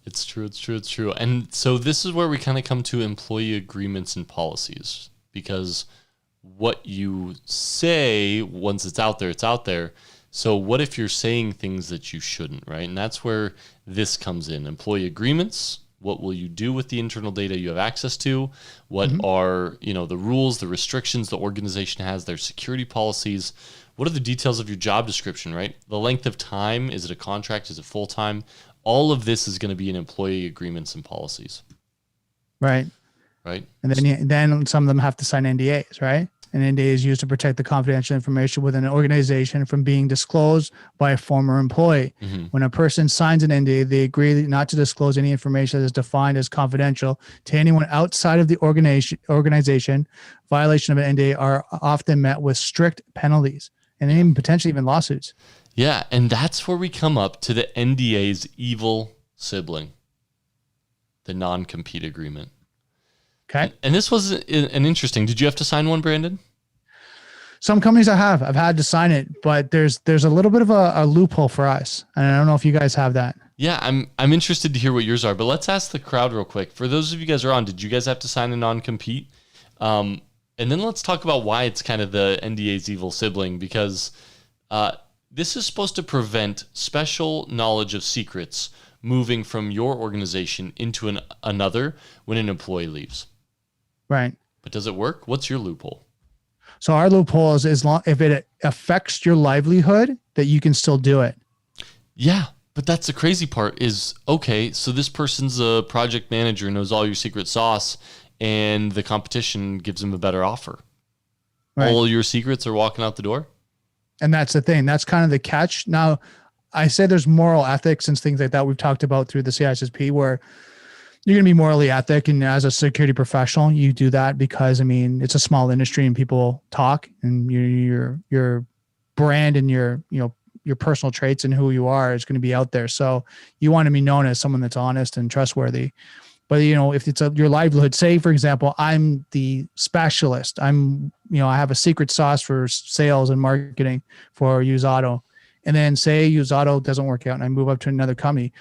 It's true. And so this is where we kind of come to employee agreements and policies, because what you say, once it's out there, it's out there. So what if you're saying things that you shouldn't, right? And that's where this comes in. Employee agreements. What will you do with the internal data you have access to? What are, the rules, the restrictions the organization has, their security policies? What are the details of your job description, right? The length of time, is it a contract, is it full-time? All of this is going to be in employee agreements and policies. Right. Right. And then some of them have to sign NDAs, right? An NDA is used to protect the confidential information within an organization from being disclosed by a former employee. Mm-hmm. When a person signs an NDA, they agree not to disclose any information that is defined as confidential to anyone outside of the organization. Violation of an NDA are often met with strict penalties and even potentially even lawsuits. Yeah, and that's where we come up to the NDA's evil sibling, the non-compete agreement. Okay. And this was an interesting. Did you have to sign one, Brandon? Some companies I've had to sign it, but there's a little bit of a loophole for us. And I don't know if you guys have that. Yeah, I'm interested to hear what yours are, but let's ask the crowd real quick. For those of you guys who are on, did you guys have to sign a non-compete? And then let's talk about why it's kind of the NDA's evil sibling, because this is supposed to prevent special knowledge of secrets moving from your organization into another when an employee leaves. Right. But does it work? What's your loophole? So our loophole is if it affects your livelihood, that you can still do it. Yeah, but that's the crazy part is, okay, so this person's a project manager, knows all your secret sauce, and the competition gives him a better offer. Right. All your secrets are walking out the door? And that's the thing. That's kind of the catch. Now, I say there's moral ethics and things like that we've talked about through the CISSP where you're going to be morally ethic. And as a security professional, you do that because, it's a small industry and people talk and your brand and your personal traits and who you are is going to be out there. So you want to be known as someone that's honest and trustworthy. But, if it's your livelihood, say, for example, I'm the specialist. I have a secret sauce for sales and marketing for Use Auto. And then say Use Auto doesn't work out and I move up to another company.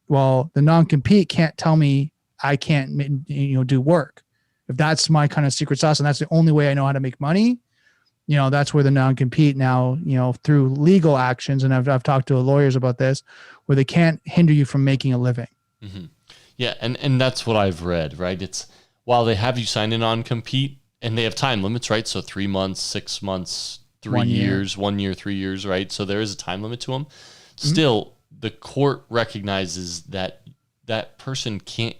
Well, the non-compete can't tell me I can't, do work. If that's my kind of secret sauce and that's the only way I know how to make money, that's where the non-compete now, through legal actions, and I've talked to lawyers about this, where they can't hinder you from making a living. Mm-hmm. Yeah, and that's what I've read, right? It's while they have you sign a non-compete and they have time limits, right? So 3 months, 6 months, 3 years, 1 year, 3 years, right? So there is a time limit to them. Still, the court recognizes that that person can't,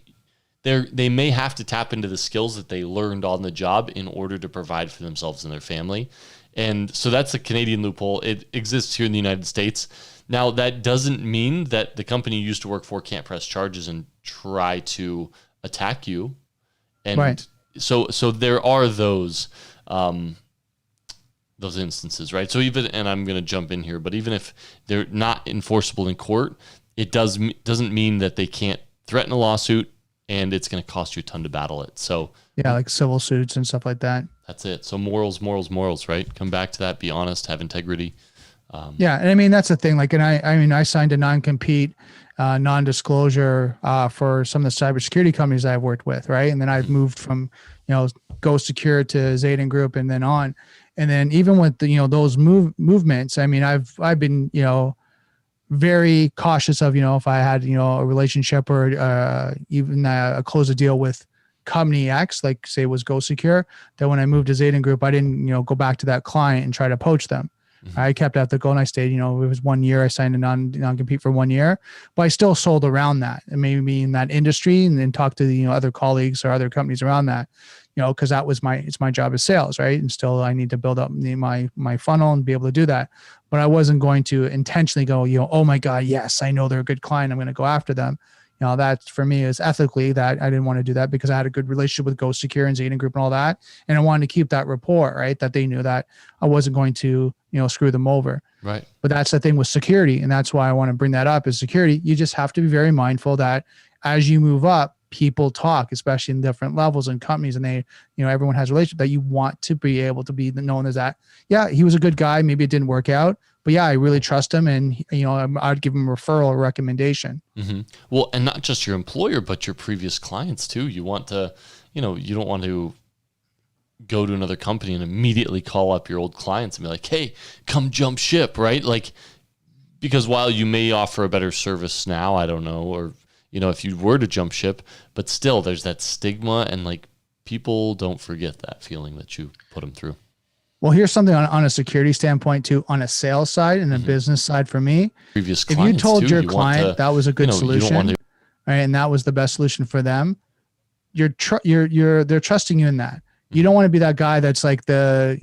they may have to tap into the skills that they learned on the job in order to provide for themselves and their family. And so that's a Canadian loophole. It exists here in the United States. Now, that doesn't mean that the company you used to work for can't press charges and try to attack you. And right. So there are those instances, right? So even, and I'm going to jump in here, but even if they're not enforceable in court, it doesn't mean that they can't threaten a lawsuit and it's going to cost you a ton to battle it. So yeah, like civil suits and stuff like that. That's it. So morals, right? Come back to that. Be honest. Have integrity. Yeah, and I mean that's the thing. Like, and I signed a non-compete, non-disclosure for some of the cybersecurity companies I've worked with, right? And then I've moved from, Go Secure to Zaden Group, and then on, and then even with the, those movements. I mean, I've been, very cautious of, if I had, a relationship or even close a deal with company X, like say it was Go Secure, that when I moved to Zaden Group, I didn't, go back to that client and try to poach them. Mm-hmm. I kept at the goal and I stayed, it was 1 year. I signed a non-compete for 1 year, but I still sold around that and maybe in that industry and then talk to the, other colleagues or other companies around that, cause that was it's my job as sales. Right. And still I need to build up my funnel and be able to do that. But I wasn't going to intentionally go, oh my God, yes, I know they're a good client. I'm going to go after them. That for me is ethically that I didn't want to do that because I had a good relationship with Go Secure and Zaden Group and all that. And I wanted to keep that rapport, right? That they knew that I wasn't going to, screw them over. Right. But that's the thing with security. And that's why I want to bring that up is security. You just have to be very mindful that as you move up, people talk, especially in different levels and companies, and they, everyone has a relationship that you want to be able to be known as that. Yeah, he was a good guy. Maybe it didn't work out. But yeah, I really trust him, and I'd give him a referral or recommendation. Mm-hmm. Well, and not just your employer, but your previous clients too. You want to, you don't want to go to another company and immediately call up your old clients and be like, "Hey, come jump ship," right? Like, because while you may offer a better service now, I don't know, or if you were to jump ship, but still, there's that stigma, and like people don't forget that feeling that you put them through. Well, here's something on a security standpoint too, on a sales side and a business side for me. Previous if you told too, your client that was a good solution, right, and that was the best solution for them, they're trusting you in that. You don't want to be that guy that's like the,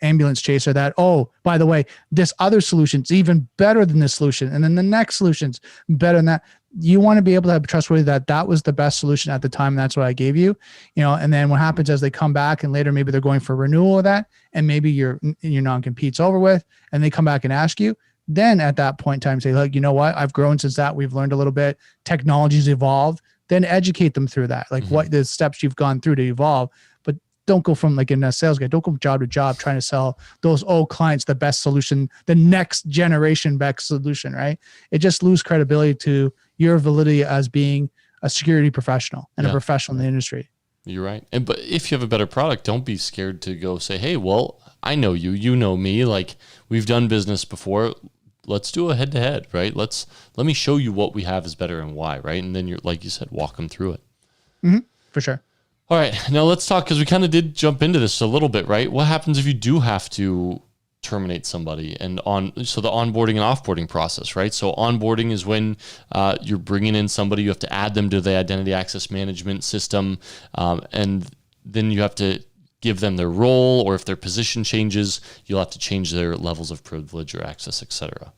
ambulance chaser that, oh, by the way, this other solution's even better than this solution. And then the next solution's better than that. You want to be able to have trustworthy that was the best solution at the time. And that's what I gave you, and then what happens as they come back and later, maybe they're going for renewal of that. And maybe your non-compete's over with and they come back and ask you, then at that point in time, say, look, you know what? I've grown since that. We've learned a little bit. Technology's evolved. Then educate them through that. Like what the steps you've gone through to evolve. But don't go from like in a sales guy, don't go job to job trying to sell those old clients the best solution, the next generation best solution, right? It just loses credibility to your validity as being a security professional and a professional in the industry. You're right. But if you have a better product, don't be scared to go say, hey, well, I know you, you know me, like we've done business before. Let's do a head to head, right? Let me show you what we have is better and why, right? And then you're, like you said, walk them through it. Mm-hmm. For sure. All right, now let's talk, because we kind of did jump into this a little bit, right? What happens if you do have to terminate somebody so the onboarding and offboarding process, right? So onboarding is when you're bringing in somebody, you have to add them to the identity access management system, and then you have to give them their role, or if their position changes, you'll have to change their levels of privilege or access, etc.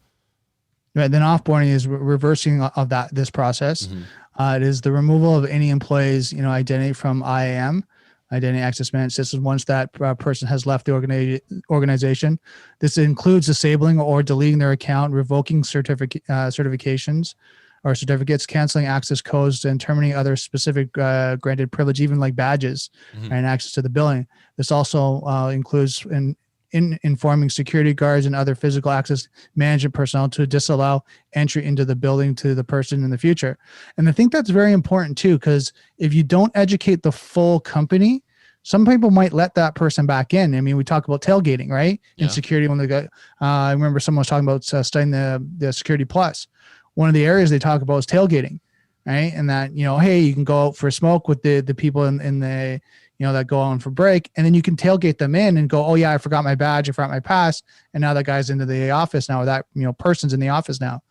Right. Then offboarding is reversing of this process. Mm-hmm. It is the removal of any employee's identity from IAM, identity access management system, once that person has left the organization. This includes disabling or deleting their account, revoking certifications or certificates, canceling access codes, and terminating other specific granted privilege, even like badges and access to the building. This also includes in informing security guards and other physical access management personnel to disallow entry into the building to the person in the future. And I think that's very important too, because if you don't educate the full company, some people might let that person back in. I mean, we talk about tailgating, right? In security, when they got, I remember someone was talking about studying the Security Plus. One of the areas they talk about is tailgating, right? And that, hey, you can go out for a smoke with the people in the, that go on for break, and then you can tailgate them in and go, oh yeah, I forgot my badge, I forgot my pass. And now that guy's into the office now, or that, person's in the office now.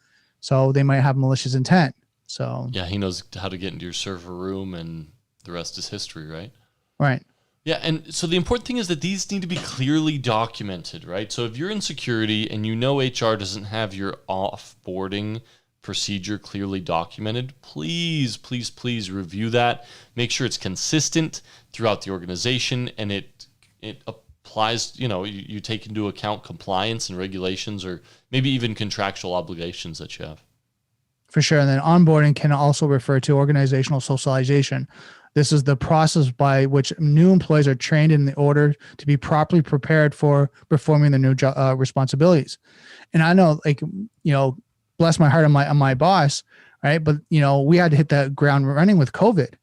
So they might have malicious intent. So yeah, he knows how to get into your server room and The rest is history, right? Right. Yeah, and so the important thing is that these need to be clearly documented, right? So if you're in security and you know HR doesn't have your offboarding procedure clearly documented, please, please, please review that. Make sure it's consistent throughout the organization and it applies, you take into account compliance and regulations or maybe even contractual obligations that you have. For sure. And then onboarding can also refer to organizational socialization. This is the process by which new employees are trained in order to be properly prepared for performing their new job responsibilities. And I know, bless my heart on my boss, right? But we had to hit the ground running with COVID,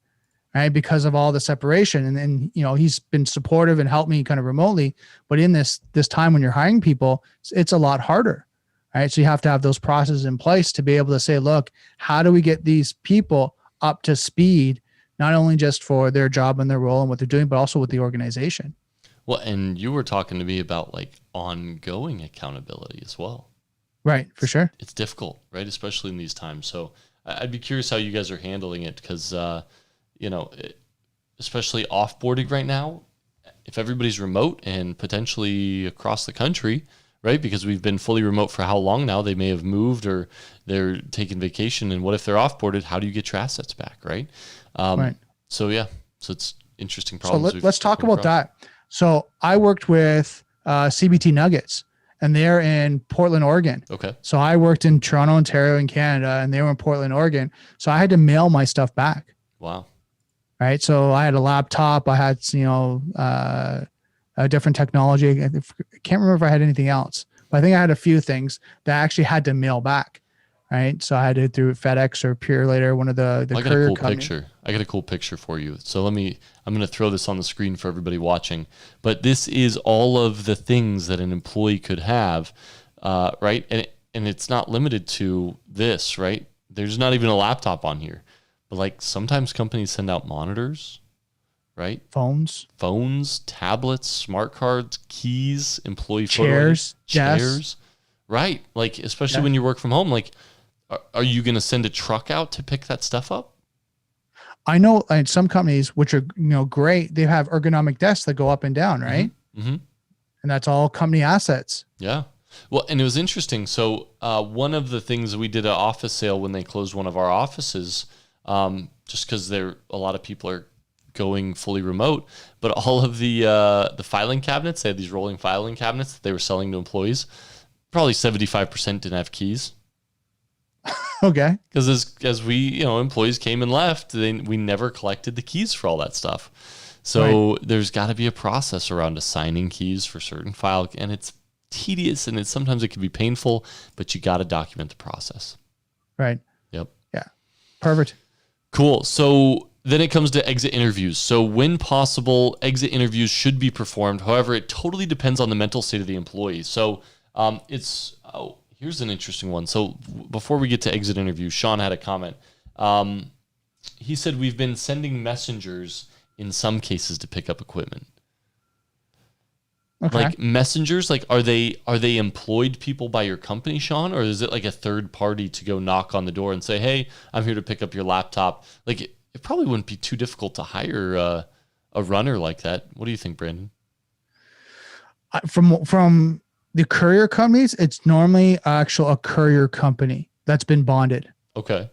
right? Because of all the separation. And then he's been supportive and helped me kind of remotely. But in this time when you're hiring people, it's a lot harder. Right. So you have to have those processes in place to be able to say, look, how do we get these people up to speed, not only just for their job and their role and what they're doing, but also with the organization? Well, and you were talking to me about like ongoing accountability as well. Right. For sure. It's difficult, right? Especially in these times. So I'd be curious how you guys are handling it because, especially offboarding right now, if everybody's remote and potentially across the country, right? Because we've been fully remote for how long now? They may have moved or they're taking vacation. And what if they're offboarded? How do you get your assets back, right? Right. So it's interesting problems. So let's talk about that. So I worked with CBT Nuggets, and they're in Portland, Oregon. Okay. So I worked in Toronto, Ontario, in Canada, and they were in Portland, Oregon. So I had to mail my stuff back. Wow. Right. So I had a laptop. I had a different technology. I can't remember if I had anything else, but I think I had a few things that I actually had to mail back. Right. So I had to do FedEx or Purelator, one of the courier companies. I got a cool picture for you. So I'm going to throw this on the screen for everybody watching, but this is all of the things that an employee could have. Right. And it's not limited to this, right? There's not even a laptop on here, but like sometimes companies send out monitors, right? Phones, tablets, smart cards, keys, employee chairs, chairs, right? Like, especially when you work from home, like, are you going to send a truck out to pick that stuff up? I know some companies, which are, great, they have ergonomic desks that go up and down, right? Mm-hmm. And that's all company assets. Yeah. Well, and it was interesting. So one of the things we did an office sale when they closed one of our offices, just because a lot of people are going fully remote, but all of the filing cabinets, they had these rolling filing cabinets that they were selling to employees. Probably 75% didn't have keys. Okay. Because as we, employees came and left, we never collected the keys for all that stuff. So There's got to be a process around assigning keys for certain file, and it's tedious and sometimes it can be painful, but you got to document the process. Right. Yep. Yeah. Perfect. Cool. So then it comes to exit interviews. So when possible, exit interviews should be performed. However, it totally depends on the mental state of the employee. So here's an interesting one. So before we get to exit interviews, Sean had a comment. He said, we've been sending messengers in some cases to pick up equipment. Okay. Like messengers, like are they employed people by your company, Sean, or is it like a third party to go knock on the door and say, hey, I'm here to pick up your laptop? Like it probably wouldn't be too difficult to hire a runner like that. What do you think, Brandon? From the courier companies, it's normally a courier company that's been bonded. Okay.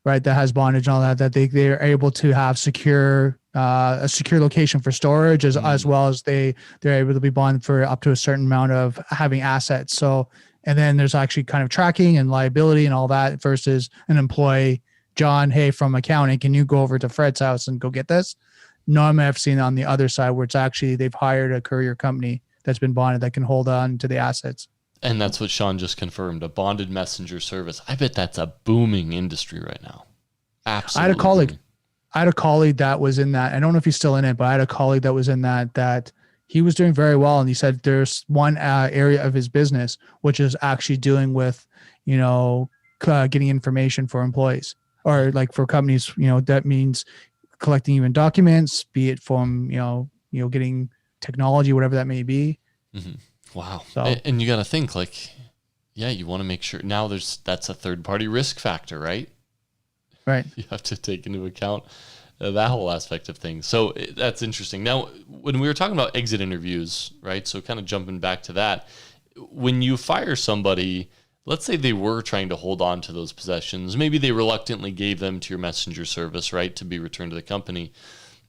Right. That has bondage and all that they're able to have a secure location for storage as well as they're able to be bonded for up to a certain amount of having assets. So, and then there's actually kind of tracking and liability and all that versus an employee, John, hey, from accounting, can you go over to Fred's house and go get this? Normally I've seen on the other side where it's actually, they've hired a courier company that's been bonded that can hold on to the assets. And that's what Sean just confirmed, a bonded messenger service. I bet that's a booming industry right now. Absolutely. I had a colleague that was in that. I don't know if he's still in it, but I had a colleague that was in that he was doing very well. And he said there's one area of his business, which is actually dealing with, getting information for employees or like for companies, that means collecting even documents, be it from, getting technology, whatever that may be. Mm-hmm. Wow. So, and you got to think you want to make sure now that's a third party risk factor, right? Right. You have to take into account that whole aspect of things. So that's interesting. Now, when we were talking about exit interviews, right? So kind of jumping back to that, when you fire somebody, let's say they were trying to hold on to those possessions. Maybe they reluctantly gave them to your messenger service, right, to be returned to the company.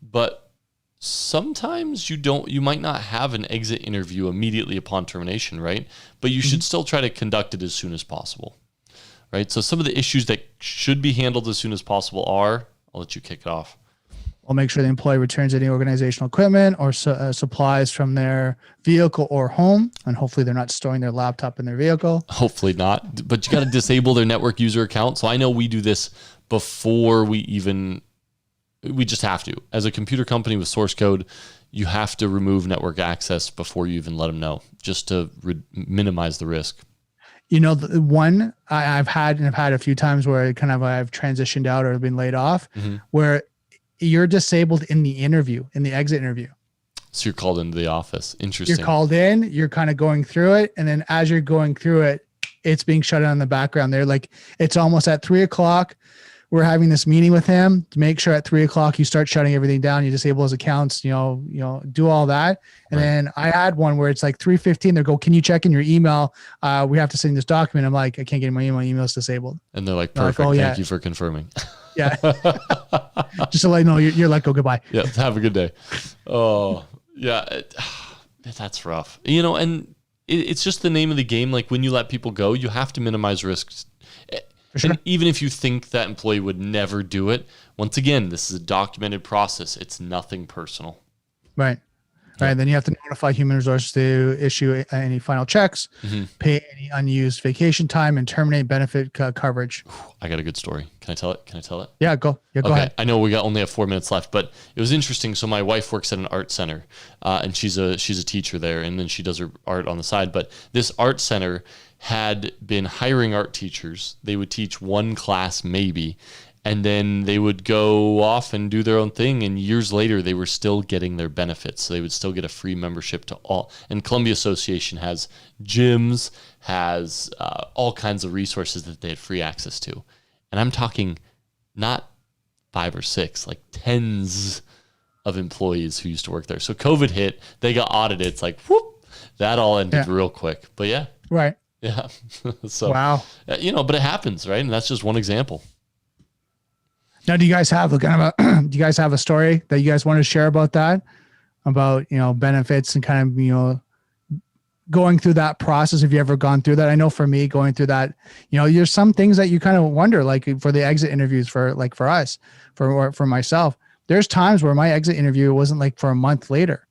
But sometimes you might not have an exit interview immediately upon termination, right? But you should still try to conduct it as soon as possible, right? So some of the issues that should be handled as soon as possible are, I'll let you kick it off. We'll make sure the employee returns any organizational equipment or supplies from their vehicle or home. And hopefully they're not storing their laptop in their vehicle. Hopefully not, but you got to disable their network user account. So I know we do this before we just have to. As a computer company with source code, you have to remove network access before you even let them know, just to minimize the risk. The one I've had a few times where I've transitioned out or been laid off, where you're disabled in the exit interview. So you're called into the office. Interesting. You're called in, you're kind of going through it. And then as you're going through it, it's being shut down in the background. They're like, it's almost at 3:00. We're having this meeting with him to make sure at 3:00 you start shutting everything down. You disable his accounts, do all that. And then I had one where it's like 3:15. They go, can you check in your email? We have to send this document. I'm like, I can't get in my email. My email's disabled. And they're like, perfect. Thank you for confirming. Yeah. Just to let you know, you're let go. Goodbye. Yeah. Have a good day. Oh yeah. That's rough. And it's just the name of the game. Like when you let people go, you have to minimize risks. Sure. And even if you think that employee would never do it, once again, this is a documented process. It's nothing personal. Right. Right. Then you have to notify human resources to issue any final checks, pay any unused vacation time, and terminate benefit coverage. I got a good story. Can I tell it? Yeah, go. Yeah, go ahead. I know we only have 4 minutes left, but it was interesting. So my wife works at an art center, and she's a teacher there, and then she does her art on the side. But this art center had been hiring art teachers. They would teach one class maybe, and then they would go off and do their own thing. And years later, they were still getting their benefits. So they would still get a free membership to all. And Columbia Association has gyms, has all kinds of resources that they had free access to. And I'm talking not 5 or 6, like tens of employees who used to work there. So COVID hit, they got audited. It's like, whoop, that all ended real quick. But yeah. Right. Yeah. So, wow. But it happens, right? And that's just one example. Now, do you guys have a story that you guys want to share about that? About, benefits and kind of, going through that process? Have you ever gone through that? I know for me, going through that, there's some things that you kind of wonder, like for the exit interviews for us, for myself, there's times where my exit interview wasn't like for a month later.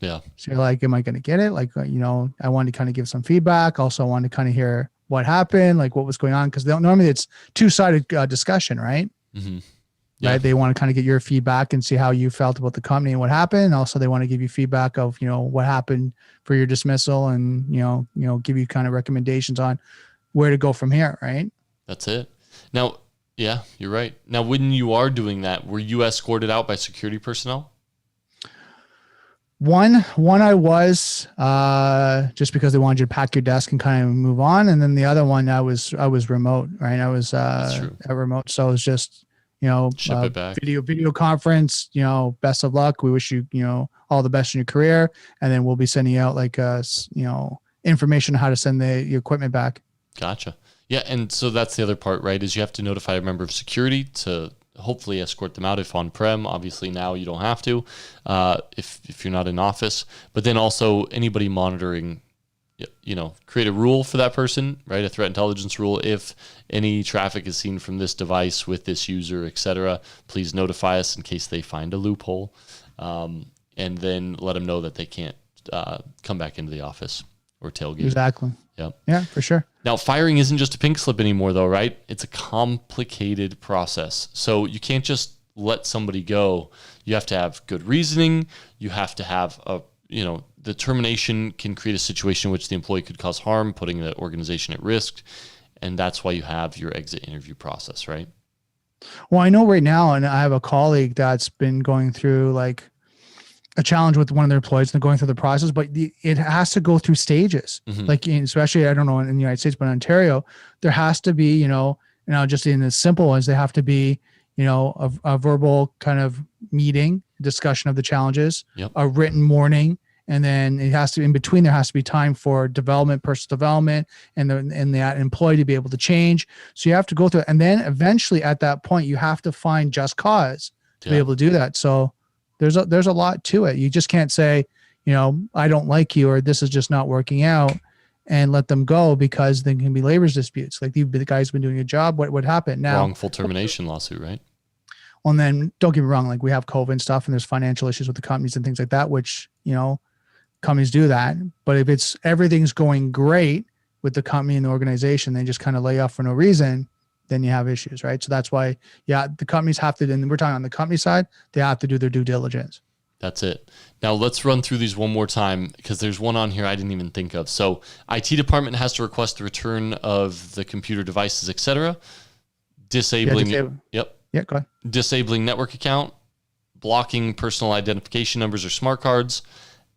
Yeah. So you're like, am I going to get it? Like, I wanted to kind of give some feedback. Also, I wanted to kind of hear what happened, like what was going on. Cause normally it's two-sided discussion, right? Mm-hmm. Yeah. Right. They want to kind of get your feedback and see how you felt about the company and what happened. And also they want to give you feedback of, what happened for your dismissal and, give you kind of recommendations on where to go from here. Right. That's it. Now, yeah, you're right. Now, when you are doing that, were you escorted out by security personnel? One I was, just because they wanted you to pack your desk and kind of move on. And then the other one I was remote, right? I was, at remote. So it was just, ship it back. Video conference, best of luck. We wish you, all the best in your career. And then we'll be sending out like, information on how to send the equipment back. Gotcha. Yeah. And so that's the other part, right? Is you have to notify a member of security to hopefully escort them out if on-prem. Obviously now you don't have to, if you're not in office, but then also anybody monitoring, create a rule for that person, right? A threat intelligence rule. If any traffic is seen from this device with this user, etc., please notify us in case they find a loophole. And then let them know that they can't come back into the office or tailgate. Exactly. Yep. Yeah, for sure. Now, firing isn't just a pink slip anymore, though, right? It's a complicated process. So you can't just let somebody go. You have to have good reasoning. You have to have the termination can create a situation in which the employee could cause harm, putting the organization at risk. And that's why you have your exit interview process, right? Well, I know right now, and I have a colleague that's been going through like a challenge with one of their employees and going through the process, but it has to go through stages. Mm-hmm. Like especially, I don't know, in the United States, but in Ontario, there has to be, just in as simple as they have to be, a verbal kind of meeting, discussion of the challenges, Yep. a written warning, and then it has to, in between, there has to be time for development, personal development, and that employee to be able to change. So you have to go through it. And then eventually at that point, you have to find just cause to be able to do that. So there's a lot to it. You just can't say, I don't like you, or this is just not working out, and let them go, because there can be labor disputes. Like the guy's been doing a job. What happened now? Wrongful termination lawsuit, right? Well, and then don't get me wrong. Like we have COVID and stuff, and there's financial issues with the companies and things like that, which, companies do that. But if it's everything's going great with the company and the organization, they just kind of lay off for no reason, then you have issues, right? So that's why, the companies have to, and we're talking on the company side, they have to do their due diligence. That's it. Now let's run through these one more time, because there's one on here I didn't even think of. So IT department has to request the return of the computer devices, etc. Disabling. Yep. Yeah, go ahead. Disabling network account, blocking personal identification numbers or smart cards,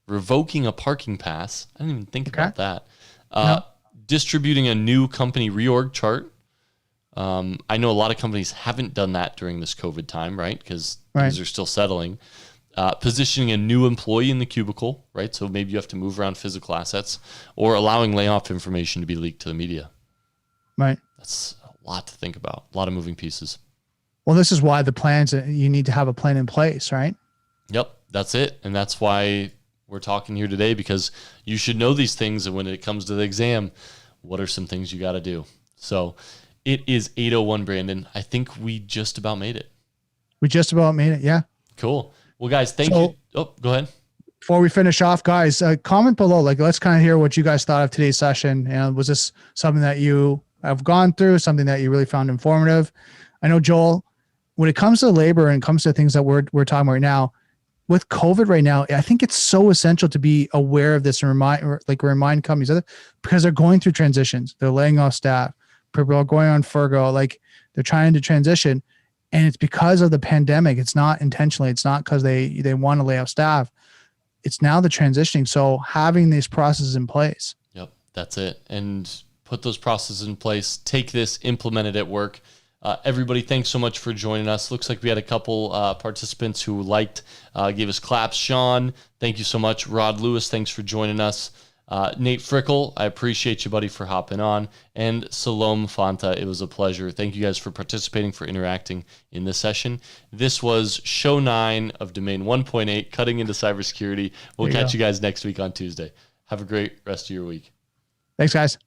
revoking a parking pass. I didn't even think about that. Distributing a new company reorg chart. I know a lot of companies haven't done that during this COVID time, right? Because things are still settling. Positioning a new employee in the cubicle, right? So maybe you have to move around physical assets, or allowing layoff information to be leaked to the media. Right. That's a lot to think about. A lot of moving pieces. Well, this is why the plans, you need to have a plan in place, right? Yep, that's it. And that's why we're talking here today, because you should know these things. And when it comes to the exam, what are some things you got to do? So it is 8:01, Brandon. I think we just about made it. We just about made it. Yeah. Cool. Well, guys, thank you. Oh, go ahead. Before we finish off, guys, comment below. Like, let's kind of hear what you guys thought of today's session. And was this something that you have gone through, something that you really found informative? I know, Joel, when it comes to labor and comes to things that we're talking about right now, with COVID right now, I think it's so essential to be aware of this and remind companies, because they're going through transitions. They're laying off staff. People are going on furlough. Like, they're trying to transition. And it's because of the pandemic. It's not intentionally. It's not because they want to lay off staff. It's now the transitioning. So having these processes in place. Yep, that's it. And put those processes in place. Take this, implement it at work. Everybody, thanks so much for joining us. Looks like we had a couple participants who gave us claps. Sean, thank you so much. Rod Lewis, thanks for joining us. Nate Frickle, I appreciate you, buddy, for hopping on. And Salome Fanta, it was a pleasure. Thank you guys for participating, for interacting in this session. This was show 9 of Domain 1.8, Cutting into Cybersecurity. We'll catch you guys next week on Tuesday. Have a great rest of your week. Thanks, guys.